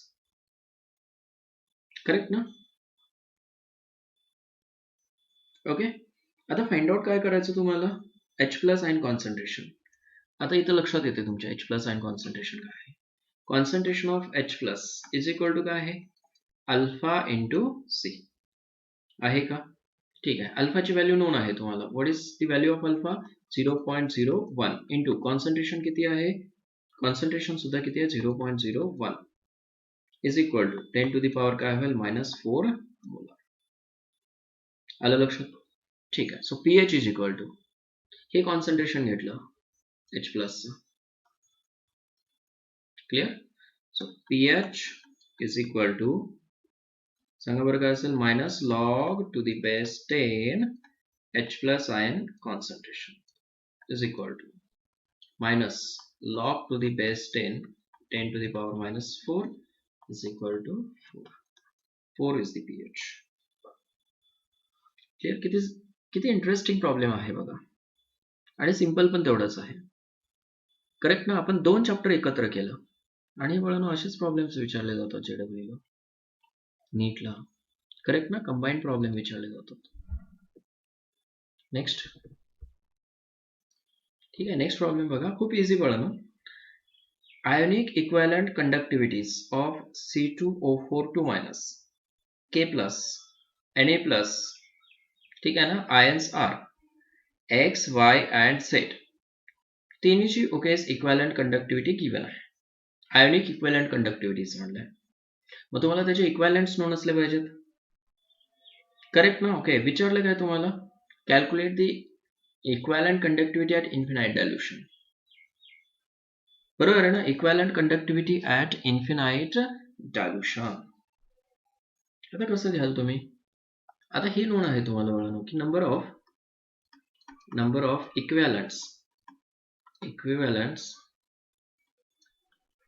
करेक्ट ना? ओके, आता फाइंड आउट काय करायचं तुम्हाला? H plus ion concentration. आता इथं लक्षात येते तुमच्या H प्लस आयन कॉन्सन्ट्रेशन काय आहे. Concentration of H plus is equal to काय आहे? अल्फा इंटू सी आहे का? ठीक आहे, अल्फाची व्हॅल्यू नोन आहे तुम्हाला. What is the value of alpha? 0.01 into concentration किती आहे? कॉन्सन्ट्रेशन सुद्धा किती आहे? 0.01 is equal to 10 to the power काय होईल? -4 मोलार. आलं लक्षात? ठीक आहे, so pH is equal to हे कॉन्सन्ट्रेशन घेतलं H plus. Clear? So pH is equal to सांगा बरं काय असेल? Minus log to the base 10 H plus ion concentration is equal to minus log to the base 10 to the power -4 is equal to 4. 4 is the pH. Clear? किती interesting problem आहे बघा, आणि simple पण तेवढंच आहे. करेक्ट ना? आपण 2 chapter एकत्र केलं आणि बघा असेच प्रॉब्लेम्स विचारले जातात JEE ला, नीटला. करेक्ट ना? कंबाईंड प्रॉब्लेम विचारले जातात. नेक्स्ट. ठीक आहे, नेक्स्ट प्रॉब्लेम बघा, खूप इझी बघा. Ionic equivalent conductivities of C2O4 K plus Na plus, ठीक आहे ना, ions are X, Y and Z. तिन्हीची ओके इक्वॅलंट कंडक्टिव्हिटी गिवन आहे. आयोनिक इक्वॅलंट कंडक्टिव्हिटीज म्हणलंय, मग तुम्हाला त्याचे इक्वॅलंट्स नोन असले पाहिजेत. करेक्ट ना? ओके, विचारलं काय तुम्हाला? Calculate the equivalent conductivity at infinite dilution. बरोबर आहे ना? Equivalent conductivity at infinite dilution. आता कसं घ्याल तुम्ही? आता हे नोन आहे तुम्हाला बघा की number of equivalents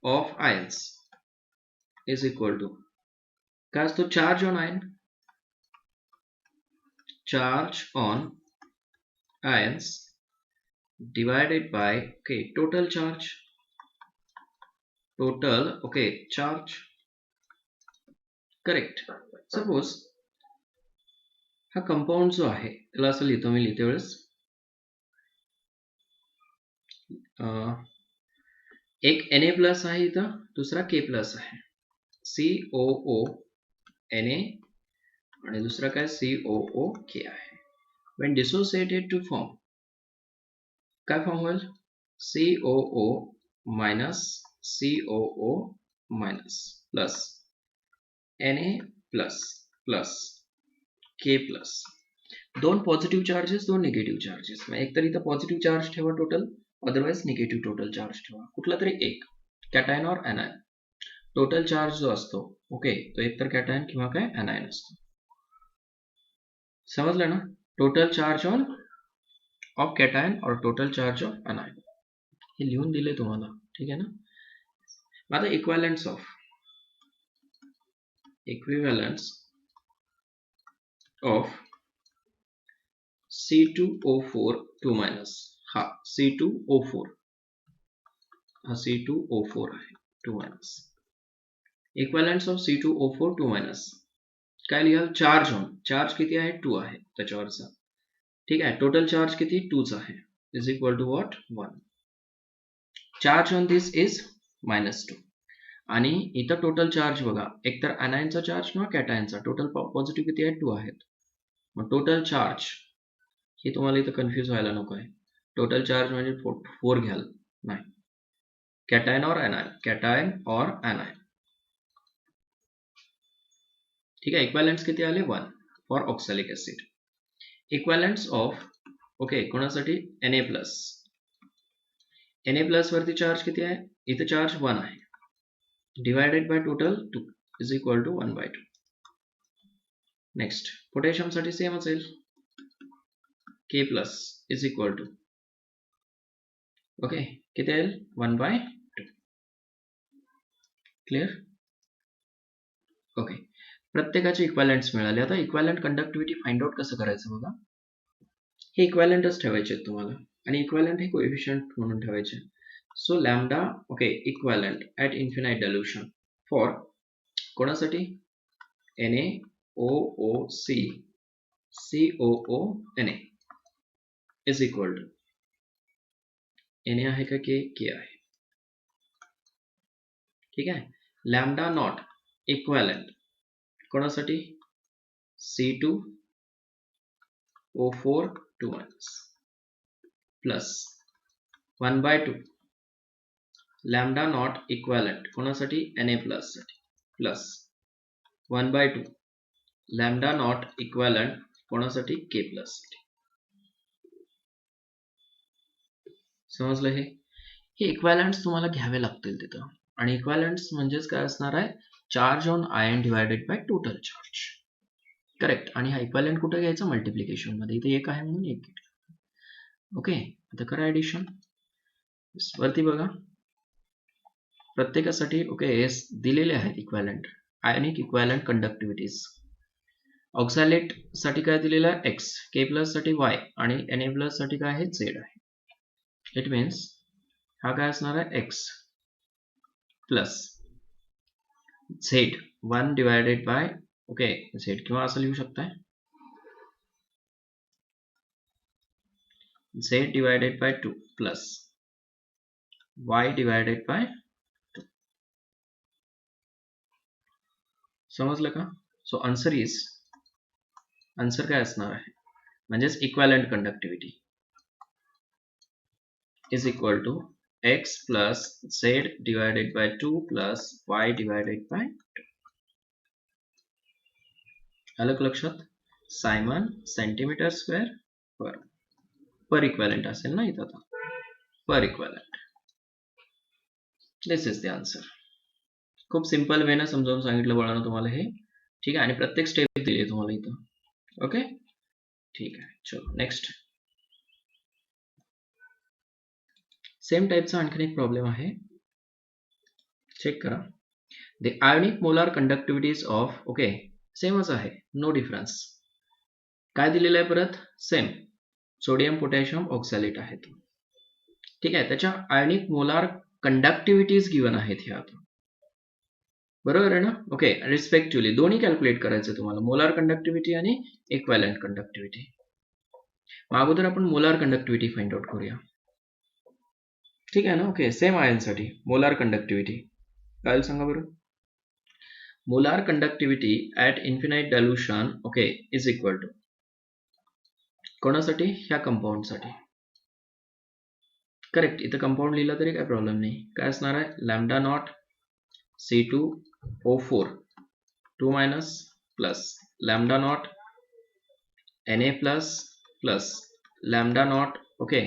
of ions is equal to काय असतो? Charge on ions divided by total charge. Correct. Suppose हा कंपाऊंड जो आहे त्याला असं लिहितो मी, लिहिते वेळेस एक Na प्लस आहे इथं, दुसरा K प्लस आहे. COO Na आणि दुसरा काय? COOK आहे. when dissociated to form काय फॉर्म होईल? COO minus COO minus plus Na plus K plus. दोन पॉझिटिव्ह चार्जेस, दोन निगेटिव्ह चार्जेस. एक तर इथं पॉझिटिव्ह चार्ज ठेवा total, otherwise negative total charge ठेवा, कुठला तरी एक, कॅटायन और एनायन. टोटल चार्ज जो असतो ओके तो एक तर कॅटायन किंवा काय एनायन असतो. समजलं ना? टोटल चार्ज ऑफ कॅटायन और टोटल चार्ज ऑफ एनायन हे लिहून दिले तुम्हाला. ठीक आहे ना? आता इक्विव्हॅलंट्स ऑफ C2O4 2- हा C2O4 आहे 2-. इक्विव्हॅलंट्स ऑफ C2O4 2- काय लिहाल? चार्ज किती आहे? 2 आहे त्याच्यावरचा. ठीक आहे, टोटल चार्ज किती? 2च आहे, is equal to what? 1. Charge on this is -2 आणि इथं टोटल चार्ज बघा, एकतर एनायनचा चार्ज किंवा कॅटायनचा. टोटल पॉझिटिव्ह किती आहे? 2 आहेत. मग टोटल चार्ज हे तुम्हाला इथं कन्फ्युज व्हायला नको आहे. टोटल चार्ज म्हणजे 4 घ्याल नाही, कॅटायन और एनायन. ठीक आहे, इक्वॅलंट्स किती आले? 1 for oxalic acid. Equivalents of कोणासाठी? Na प्लस वरती चार्ज किती आहे? इथे चार्ज 1 आहे, divided by total 2 is equal to 1/2. Next, potassium साठी सेम असेल, K plus is equal to किती येईल 1/2. क्लिअर? ओके. प्रत्येकाचे इक्वॅलंट्स मिळाले. आता इक्वॅलंट कंडक्टिव्हिटी फाइंड आउट कसं करायचं बघा. हे इक्वॅलंटच ठेवायचे आहेत तुम्हाला आणि इक्वॅलंट हे कोएफिशियंट म्हणून ठेवायचे. So lambda okay equivalent at infinite dilution for कोणासाठी NaOOC COO Na is equal to Na आहे का K आहे. ठीक आहे. लॅम्डा नॉट इक्वॅलंट कोणासाठी C2O4 2 plus 1/2 lambda nought equivalent कोणासाठी Na प्लस साठी प्लस 1/2 लॅम्डा नॉट इक्वॅलंट कोणासाठी K प्लस साठी. समजलं? हे इक्वॅलंट्स तुम्हाला घ्यावे लागतील तिथं आणि इक्वॅलंट्स म्हणजेच काय असणार आहे charge on ion divided by total charge. Correct. आणि हा इक्वॅलंट कुठे घ्यायचा मल्टिप्लिकेशन मध्ये. इथे एक आहे म्हणून एक घेतला. ओके. आता करा ऍडिशन. वरती बघा प्रत्येकासाठी ओके दिलेले आहेत इक्वॅलंट आयनिक इक्वॅलंट कंडक्टिव्हिटीज. ऑक्सॅलेट साठी काय दिलेलं आहे x, K प्लस साठी y आणि Na प्लस साठी काय आहे z आहे. इट मीन्स हा काय असणार आहे x plus z 1 divided by okay z किंवा असं लिहू शकताय z divided by 2 plus y divided by 2. समजलं का? सो आन्सर काय असणार आहे म्हणजेच equivalent conductivity is equal to x plus z divided by 2 plus y divided by 2. आलं का लक्षात? Siemens centimetre square per equivalent असेल ना इथं आता per equivalent. This is the answer. खूप सिंपल वेनं समजावून सांगितलं बाळांनो तुम्हाला हे. ठीक आहे. आणि प्रत्येक स्टेप दिली तुम्हाला इथं. ओके ठीक आहे. चलो नेक्स्ट. सेम टाईपचा आणखीन एक प्रॉब्लेम आहे. चेक करा. The ionic molar conductivities of okay सेमच आहे नो डिफरन्स. काय दिलेलं आहे परत सेम सोडियम पोटॅशियम ऑक्सॅलेट आहे. ठीक आहे. त्याच्या आयोनिक मोलार कंडक्टिव्हिटीज गिवन आहेत ह्या आता. बरोबर आहे ना? ओके रिस्पेक्टिव्हली दोन्ही कॅल्क्युलेट करायचं तुम्हाला मोलार कंडक्टिव्हिटी आणि इक्वॅलंट कंडक्टिव्हिटी. अगोदर आपण मोलार कंडक्टिव्हिटी फाइंड आउट करूया. ठीक आहे ना? ओके सेम आयनसाठी मोलार कंडक्टिव्हिटी काय सांगा बरं. Molar conductivity at infinite dilution okay is equal to कोणासाठी ह्या कंपाऊंडसाठी. करेक्ट. इथं कंपाऊंड लिहिलं तरी काय प्रॉब्लेम नाही. काय असणार आहे lambda not C2O4 2 minus plus lambda not Na plus plus lambda naught okay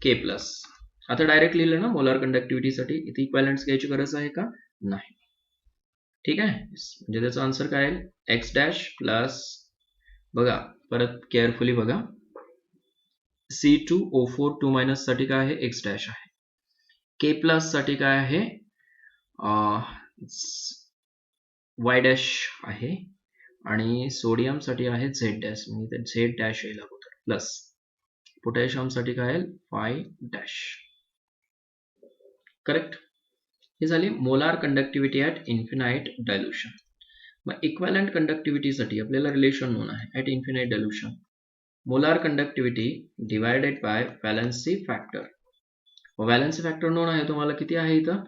K plus. आता डायरेक्ट लिहिलं ना मोलार कंडक्टिव्हिटीसाठी. इथे इक्वॅलंट्स घ्यायची गरज आहे का नाही. ठीक आहे. म्हणजे त्याचा आन्सर काय येईल x डॅश प्लस बघा परत केअरफुली बघा C2O4 2 मायनस साठी काय आहे x डॅश आहे. K प्लस साठी काय आहे y डॅश आहे आणि सोडियम साठी आहे z डॅश म्हणजे z डॅश येईल अगोदर प्लस पोटॅशियम साठी काय येईल y डॅश. करेक्ट. ही झाली molar conductivity at infinite dilution. मग इक्वॅलंट कंडक्टिव्हिटीसाठी आपल्याला रिलेशन नोन आहे at infinite dilution molar conductivity divided bye valency factor. Valency factor non आहे तुम्हाला किती आहे इथं.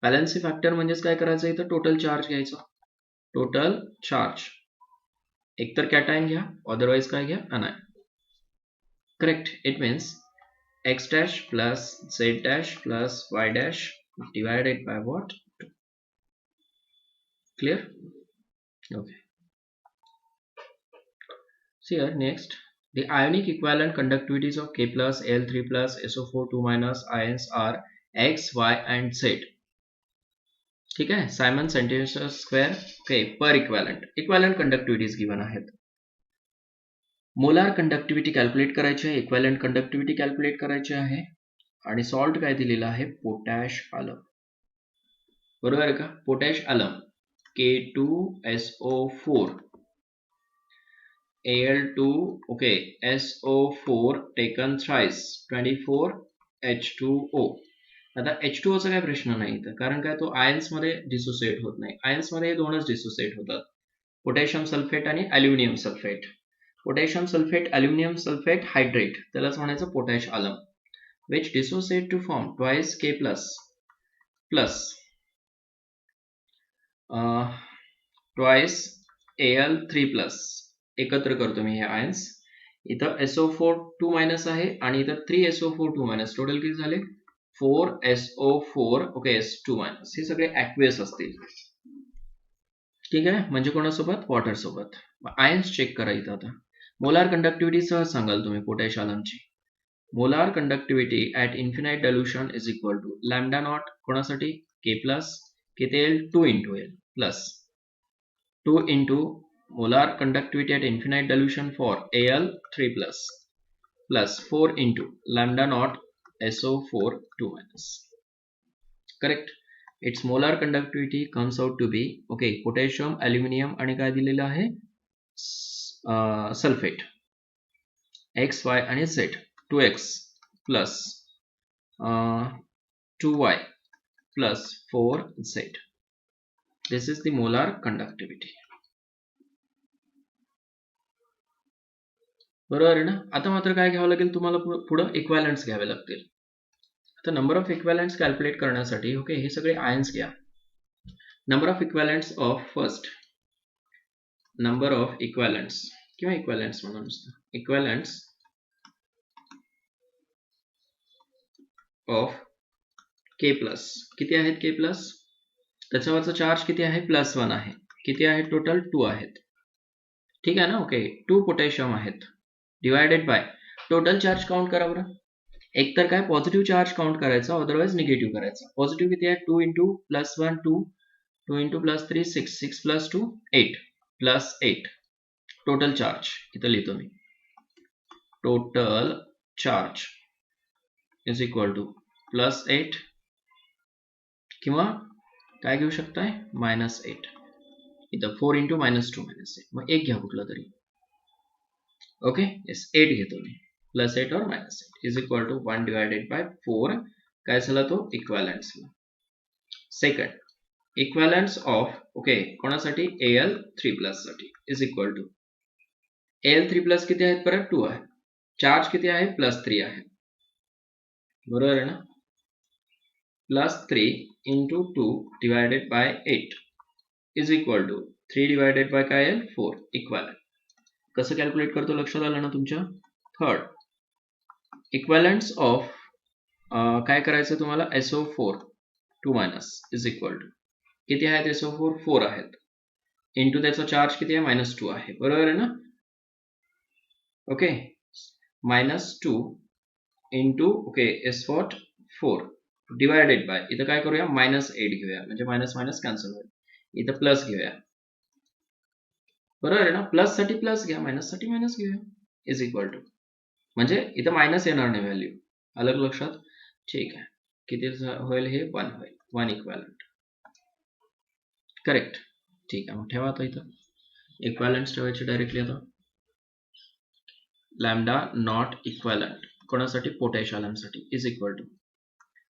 व्हॅलेन्सी फॅक्टर म्हणजेच काय करायचं इथं टोटल चार्ज घ्यायचा. टोटल चार्ज एकतर कॅटायन घ्या अदरवाइज काय घ्या अनायन. Correct. It means x dash plus z dash plus y dash divided by what 2. Clear? Okay. See here next the ionic equivalent conductivities of K plus Al3 plus SO4 2 minus ions are x, y and z. ठीक आहे. Simon centimetre square okay पर equivalent कंडक्टिव्हिटीज given आहेत. Molar conductivity calculate करायची आहे equivalent conductivity calculate करायची आहे आणि salt काय दिलेला आहे, पोटॅश आलम. बरोबर आहे का, पोटॅश आलम K2SO4 Al2 okay SO4 taken thrice 24H2O. आता H2O चा काय प्रश्न नाही इथं, कारण काय तो आयन्स मध्ये डिसोसिएट होत नाही. आयन्स मध्ये दोनच डिसोसिएट होतात, पोटॅशियम सल्फेट आणि aluminium sulphate. Potassium sulphate aluminium sulphate hydrate त्यालाच म्हणायचं potash Alam, which dissociate to form twice K plus twice Al3 plus. एकत्र करतो मी हे आयन्स. इथं SO4 2 मायनस आहे आणि इथं 3SO4 2 मायनस, टोटल किती झाले 4SO4 ओके S2 मायनस. हे सगळे ॲक्वियस असतील. ठीक आहे, म्हणजे कोणासोबत, वॉटर सोबत. आयन्स चेक करा इथं. आता मोलार कंडक्टिव्हिटी सहज सांगाल तुम्ही पोटॅश आलमची. Molar conductivity at infinite dilution is equal to lambda nought कोणासाठी K प्लस, किती येईल 2 इंटू येईल plus 2 into molar conductivity at infinite dilution for Al3 plus 4 into lambda naught SO4 2 minus. Correct. Its molar conductivity comes out to be okay potassium, aluminium आणि काय दिलेलं आहे sulphate X, Y आणि Z 2X plus 2Y plus 4Z. This is the molar conductivity. बरोबर आहे ना. आता मात्र काय घ्यावं लागेल तुम्हाला, पुढं इक्वॅलंट्स घ्यावे लागतील. आता नंबर ऑफ इक्वॅलंट्स कॅल्क्युलेट करण्यासाठी ओके हे सगळे आयन्स घ्या. Number of equivalents of first number of equivalents किंवा इक्वॅलंट्स म्हणून नुसतं इक्वॅलंट्स ऑफ K प्लस. किती आहेत K प्लस, त्याच्यावरचा चार्ज किती आहे +1 आहे. किती आहेत टोटल 2 आहेत. ठीक आहे ना. ओके 2 पोटॅशियम आहेत divided by total charge count करा बरं. एक तर काय पॉझिटिव्ह चार्ज काउंट करायचा, अदरवाइज निगेटिव्ह करायचा. पॉझिटिव्ह किती आहे 2 into +1 2 2 into +3 6 6 plus 2 8 plus 8. Total charge इथं लिहितो मी, total charge is equal to +8 किंवा काय घेऊ शकताय -8. इथं 4 इंटू -2 -8. मग एक घ्या कुठलं तरी. ओके येस 8 घेतो मी, +8 और -8 is equal to 1 divided by 4. काय झाला तो इक्वॅलंट्सला. सेकंड इक्वॅलंट्स ऑफ ओके कोणासाठी Al3 प्लस साठी is equal to Al3 plus किती आहेत परत 2 आहे. चार्ज किती आहे +3 आहे. बरोबर आहे ना. +3 into 2 divided by 8 is equal to 3 divided by काय आहे 4 इक्वॅलंट. कसं कॅल्क्युलेट करतो लक्षात आलं ना तुमच्या. थर्ड इक्वॅलंट्स ऑफ काय करायचं तुम्हाला SO4 2 minus is equal to किती आहेत SO4 4 आहेत इंटू त्याचा चार्ज किती आहे -2 आहे. बरोबर आहे ना. Okay -2 into okay S4 4 divided bye इथं काय करूया -8 घेऊया, म्हणजे मायनस मायनस कॅन्सल होईल. इथं प्लस घेऊया. बरोबर आहे ना. प्लस साठी प्लस घ्या, मायनस साठी मायनस घेऊया इज इक्वल टू, म्हणजे इथं मायनस येणार नाही व्हॅल्यू. अलग लक्षात. ठीक आहे, किती होईल हे 1 होईल. 1 इक्वॅलंट. करेक्ट. ठीक आहे, मग ठेवा आता इथं इक्वॅलंट्स ठेवायचे डायरेक्टली. आता लॅम्डा नॉट इक्वॅलंट कोणासाठी पोटॅश आलमसाठी is equal to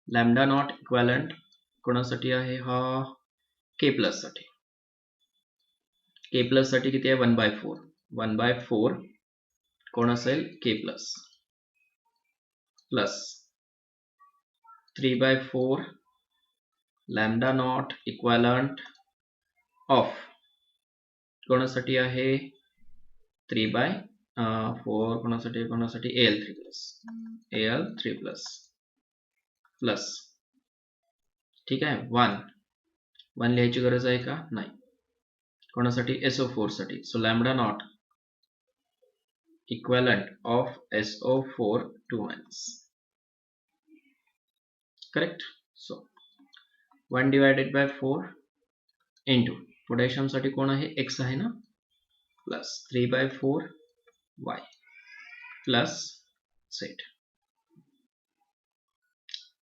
lambda nought equivalent कोणासाठी आहे हा K प्लस साठी. K प्लस साठी किती आहे 1/4. 1/4 कोण असेल K plus plus 3/4 lambda nought equivalent of कोणासाठी आहे 3/4 कोणासाठी Al3 प्लस प्लस. ठीक आहे 1 लिहायची गरज आहे का नाही. कोणासाठी SO4 साठी. So lambda nought equivalent of SO4 2 minus. Correct. So 1 divided by 4 into potassium साठी कोण आहे X आहे ना, plus 3/4 Y plus Z.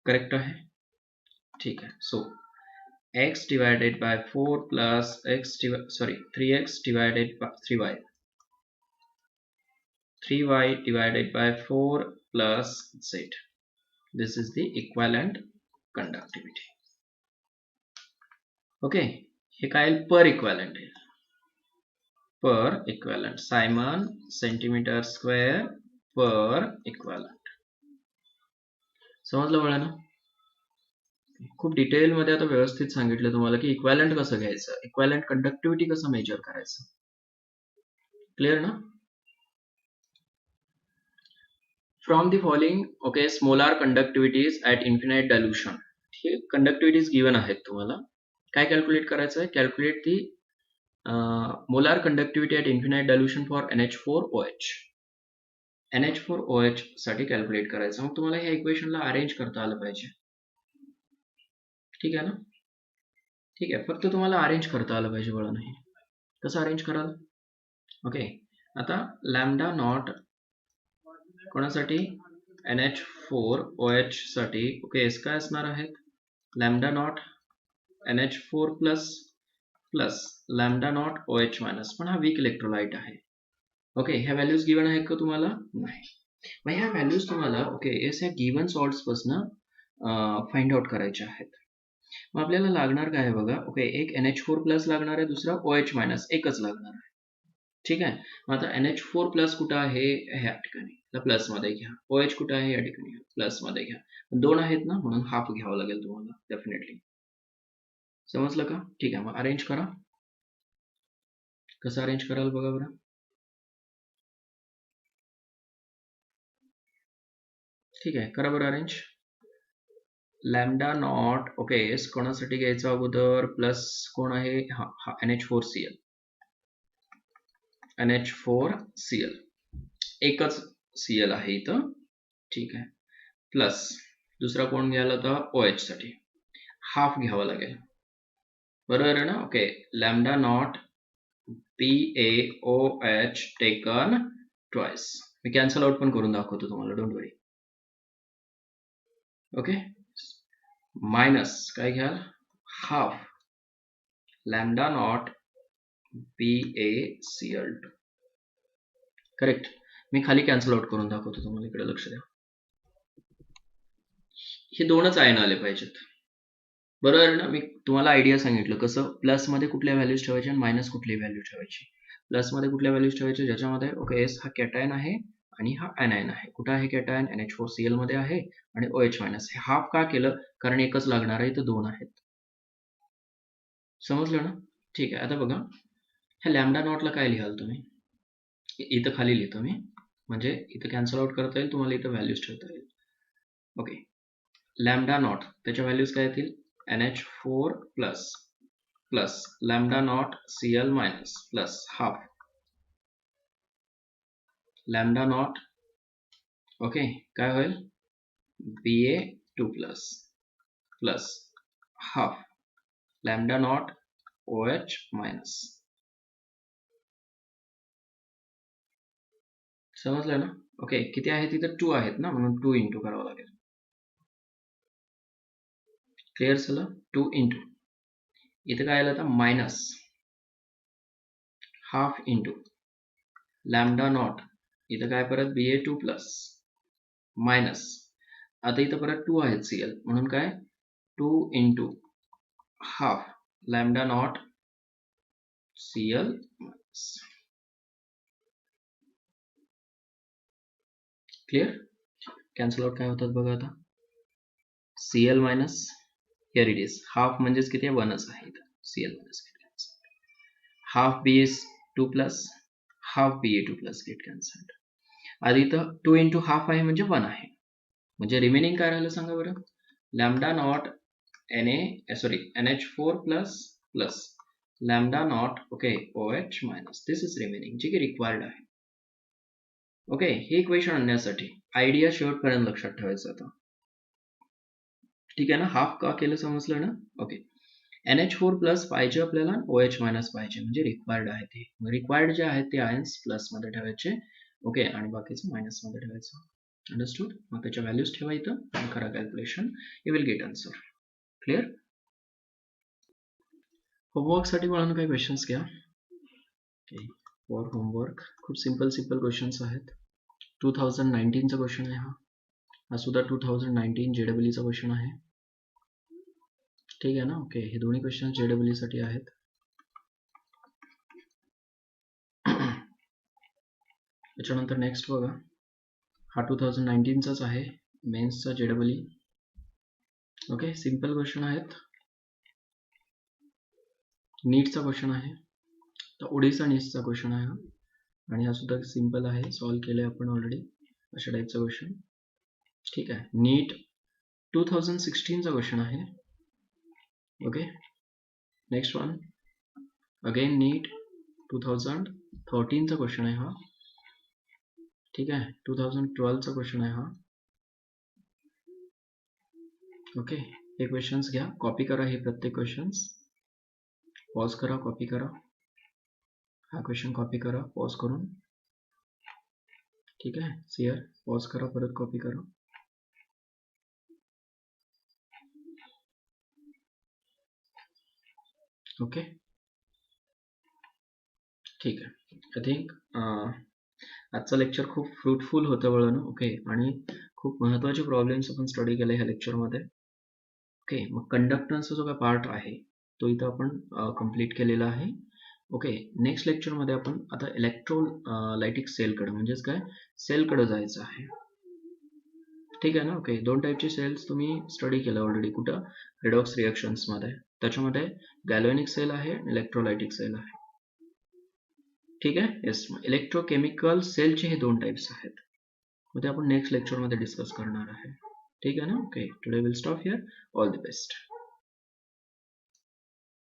Correct आहे, ठीक आहे. So x divided by 4 plus 3x divided by 3y divided by 4 plus z. This is the equivalent conductivity. Okay, हे काय पर इक्वॅलंट आहे, पर equivalent Simon centimetre square per equivalent. समजलं ना? खूप detail मध्ये आता व्यवस्थित सांगितलं तुम्हाला की इक्वॅलंट कसं घ्यायचं, इक्वॅलंट कंडक्टिव्हिटी कसं मेजर करायचं. क्लिअर ना? From the following okay smaller conductivities at infinite dilution. हे कंडक्टिव्हिटीज गिवन आहेत तुम्हाला. काय कॅल्क्युलेट करायचं आहे, calculate the molar conductivity at infinite dilution for NH4OH. NH4OH साठी कॅल्क्युलेट करायचं. मग तुम्हाला ह्या इक्वेशनला अरेंज करता आलं पाहिजे. ठीक आहे ना? ठीक आहे, फक्त तुम्हाला अरेंज करता आलं पाहिजे बळा. नाही कसं अरेंज कराल? ओके, आता लॅम्डा नॉट कोणासाठी, NH4OH साठी. ओके, एस काय असणार आहेत, lambda not NH4 plus plus lambda not OH minus. पण हा वीक इलेक्ट्रोलाइट आहे. ओके, ह्या व्हॅल्यूज गिवन आहेत का तुम्हाला? नाही. मग ह्या व्हॅल्यूज तुम्हाला ओके एस ह्या गिवन सॉल्ट्स पासून फाइंड आउट करायच्या आहेत. मग आपल्याला लागणार काय आहे बघा. ओके, एक NH4 प्लस लागणार आहे, दुसरा OH मायनस एकच लागणार आहे. ठीक आहे, मग आता NH4 प्लस कुठं आहे, ह्या ठिकाणी प्लस मध्ये घ्या. OH कुठं आहे, या ठिकाणी प्लस मध्ये घ्या. दोन आहेत ना, म्हणून हाफ घ्यावं लागेल तुम्हाला डेफिनेटली. समजलं का? ठीक आहे, मग अरेंज करा. कसं अरेंज कराल बघा बरं. ठीक आहे, करा बरं अरेंज. लॅम्डा नॉट ओके कोणासाठी घ्यायचं अगोदर, प्लस कोण आहे, हा NH4Cl. NH4Cl एकच Cl आहे इथं. ठीक आहे, प्लस दुसरा कोण घ्यायला होता, OH साठी हाफ घ्यावा लागेल. बरोबर आहे ना? Okay, lambda not PaOH taken twice. Me cancel out पण करून दाखवतो तुम्हाला, डोंट वरी. ओके, मायनस काय घ्याल, half lambda nought PaCl2. Correct. मी खाली कॅन्सल आउट करून दाखवतो तुम्हाला, इकडे लक्ष द्या. हे दोनच आयन आले पाहिजेत. बरोबर ना? मी तुम्हाला आयडिया सांगितलं कसं, प्लस मध्ये कुठल्या व्हॅल्यूज ठेवायच्या आणि मायनस कुठली व्हॅल्यू ठेवायची. प्लस मध्ये कुठल्या व्हॅल्यूज ठेवायच्या, ज्याच्यामध्ये ओके एस हा कॅटायन आहे आणि हा एनायन आहे. कुठं आहे कॅटायन, NH4Cl मध्ये आहे, आणि OH मायनस. हे हाफ का केलं, कारण एकच लागणार आहे, इथं दोन आहेत. समजलं ना? ठीक आहे, आता बघा ह्या लॅम्डा नॉटला काय लिहाल तुम्ही, इथं खाली लिहितो मी, म्हणजे इथं कॅन्सल आउट करता येईल तुम्हाला, इथं व्हॅल्यूज ठेवता येईल. ओके, लॅम्डा नॉट त्याच्या व्हॅल्यूज काय येतील, NH4 plus plus lambda naught Cl minus plus half lambda naught okay काय होईल, Ba2 plus plus half lambda not OH minus. समजलं ना? ओके, किती आहे तिथं, 2 आहेत ना, म्हणून 2 इंटू करावं लागेल. क्लिअर झालं, 2 इंटू इथं काय आलं, आता minus half into lambda not, इथं काय परत Ba2 प्लस मायनस, आता इथं परत 2 आहेत Cl, म्हणून काय 2 into half lambda naught Cl minus. Clear? Cancel out काय होतात बघा आता, Cl minus here it is half म्हणजेच किती आहे, 1च आहे इथं. Cl minus half Ba2 plus half Ba2 plus get cancelled. आधी इथं 2 इंटू हाफ आहे म्हणजे 1 आहे, म्हणजे रिमेनिंग काय राहिलं सांगा बरं, lambda not NH4 plus plus lambda naught okay OH minus. This is remaining, जे की रिक्वायर्ड आहे. ओके, हे इक्वेशन आणण्यासाठी आयडिया शेवटपर्यंत लक्षात ठेवायचं आता. ठीक आहे ना? हाफ का केलं समजलं ना? ओके, NH4 प्लस पाहिजे आपल्याला, OH मायनस पाहिजे, म्हणजे रिक्वायर्ड आहे ते. रिक्वायर्ड जे आहेत ते आयन्स प्लस मध्ये ठेवायचे, ओके, आणि बाकीचं मायनस मध्ये ठेवायचं. अंडरस्टूड. मग त्याच्या व्हॅल्यूज ठेवा इथं आणि करा calculation, you will get answer. Clear. होमवर्कसाठी मला काही क्वेश्चन्स घ्या. ओके, फॉर होमवर्क खूप सिम्पल क्वेश्चन्स आहेत. 2019चा क्वेश्चन आहे हा सुद्धा 2019 JEEचा क्वेश्चन आहे. ठीक आहे ना. ओके, हे दोन्ही क्वेश्चन JEE साठी आहेत. त्याच्यानंतर नेक्स्ट बघा, हा 2019चाच आहे, मेन्सचा JEE. ओके, सिम्पल क्वेश्चन आहेत. नीटचा क्वेश्चन आहे, तर ओडिशा नीटचा क्वेश्चन आहे हा, आणि हा सुद्धा सिम्पल आहे, सॉल्व्ह केले आपण ऑलरेडी अशा टाईपचा क्वेश्चन. ठीक आहे. नीट 2016चा क्वेश्चन आहे. ओके, नेक्स्ट वन अगेन नीट 2013चा क्वेश्चन आहे हा. ठीक आहे, 2012चा क्वेश्चन आहे हा. ओके, हे क्वेश्चन्स घ्या, कॉपी करा हे प्रत्येक क्वेश्चन्स, पॉज करा, कॉपी करा. हा क्वेश्चन कॉपी करा पॉज करून. ठीक आहे, सियर पॉज करा, परत कॉपी करा. ओके, ठीक आहे. आय थिंक आजचं लेक्चर खूप फ्रुटफुल होतं वळणं. ओके, आणि खूप महत्त्वाचे प्रॉब्लेम्स आपण स्टडी केले ह्या लेक्चरमध्ये. ओके, मग कंडक्टन्सचा जो काय पार्ट आहे तो इथं आपण कंप्लीट केलेला आहे. ओके, नेक्स्ट लेक्चरमध्ये आपण आता इलेक्ट्रोलायटिक सेलकडे, म्हणजेच काय, सेलकडे जायचं आहे. ठीक आहे ना. ओके, दोन टाईपचे सेल्स तुम्ही स्टडी केलं ऑलरेडी कुठं, रेडॉक्स रिएक्शन्समध्ये. त्याच्यामध्ये गॅल्व्हॅनिक सेल आहे, इलेक्ट्रोलायटिक सेल आहे. ठीक आहे. येस, इलेक्ट्रोकेमिकल सेलचे हे दोन टाईप्स आहेत, मग ते आपण नेक्स्ट लेक्चरमध्ये डिस्कस करणार आहे. ठीक आहे ना. Okay, today will stop here. All the best.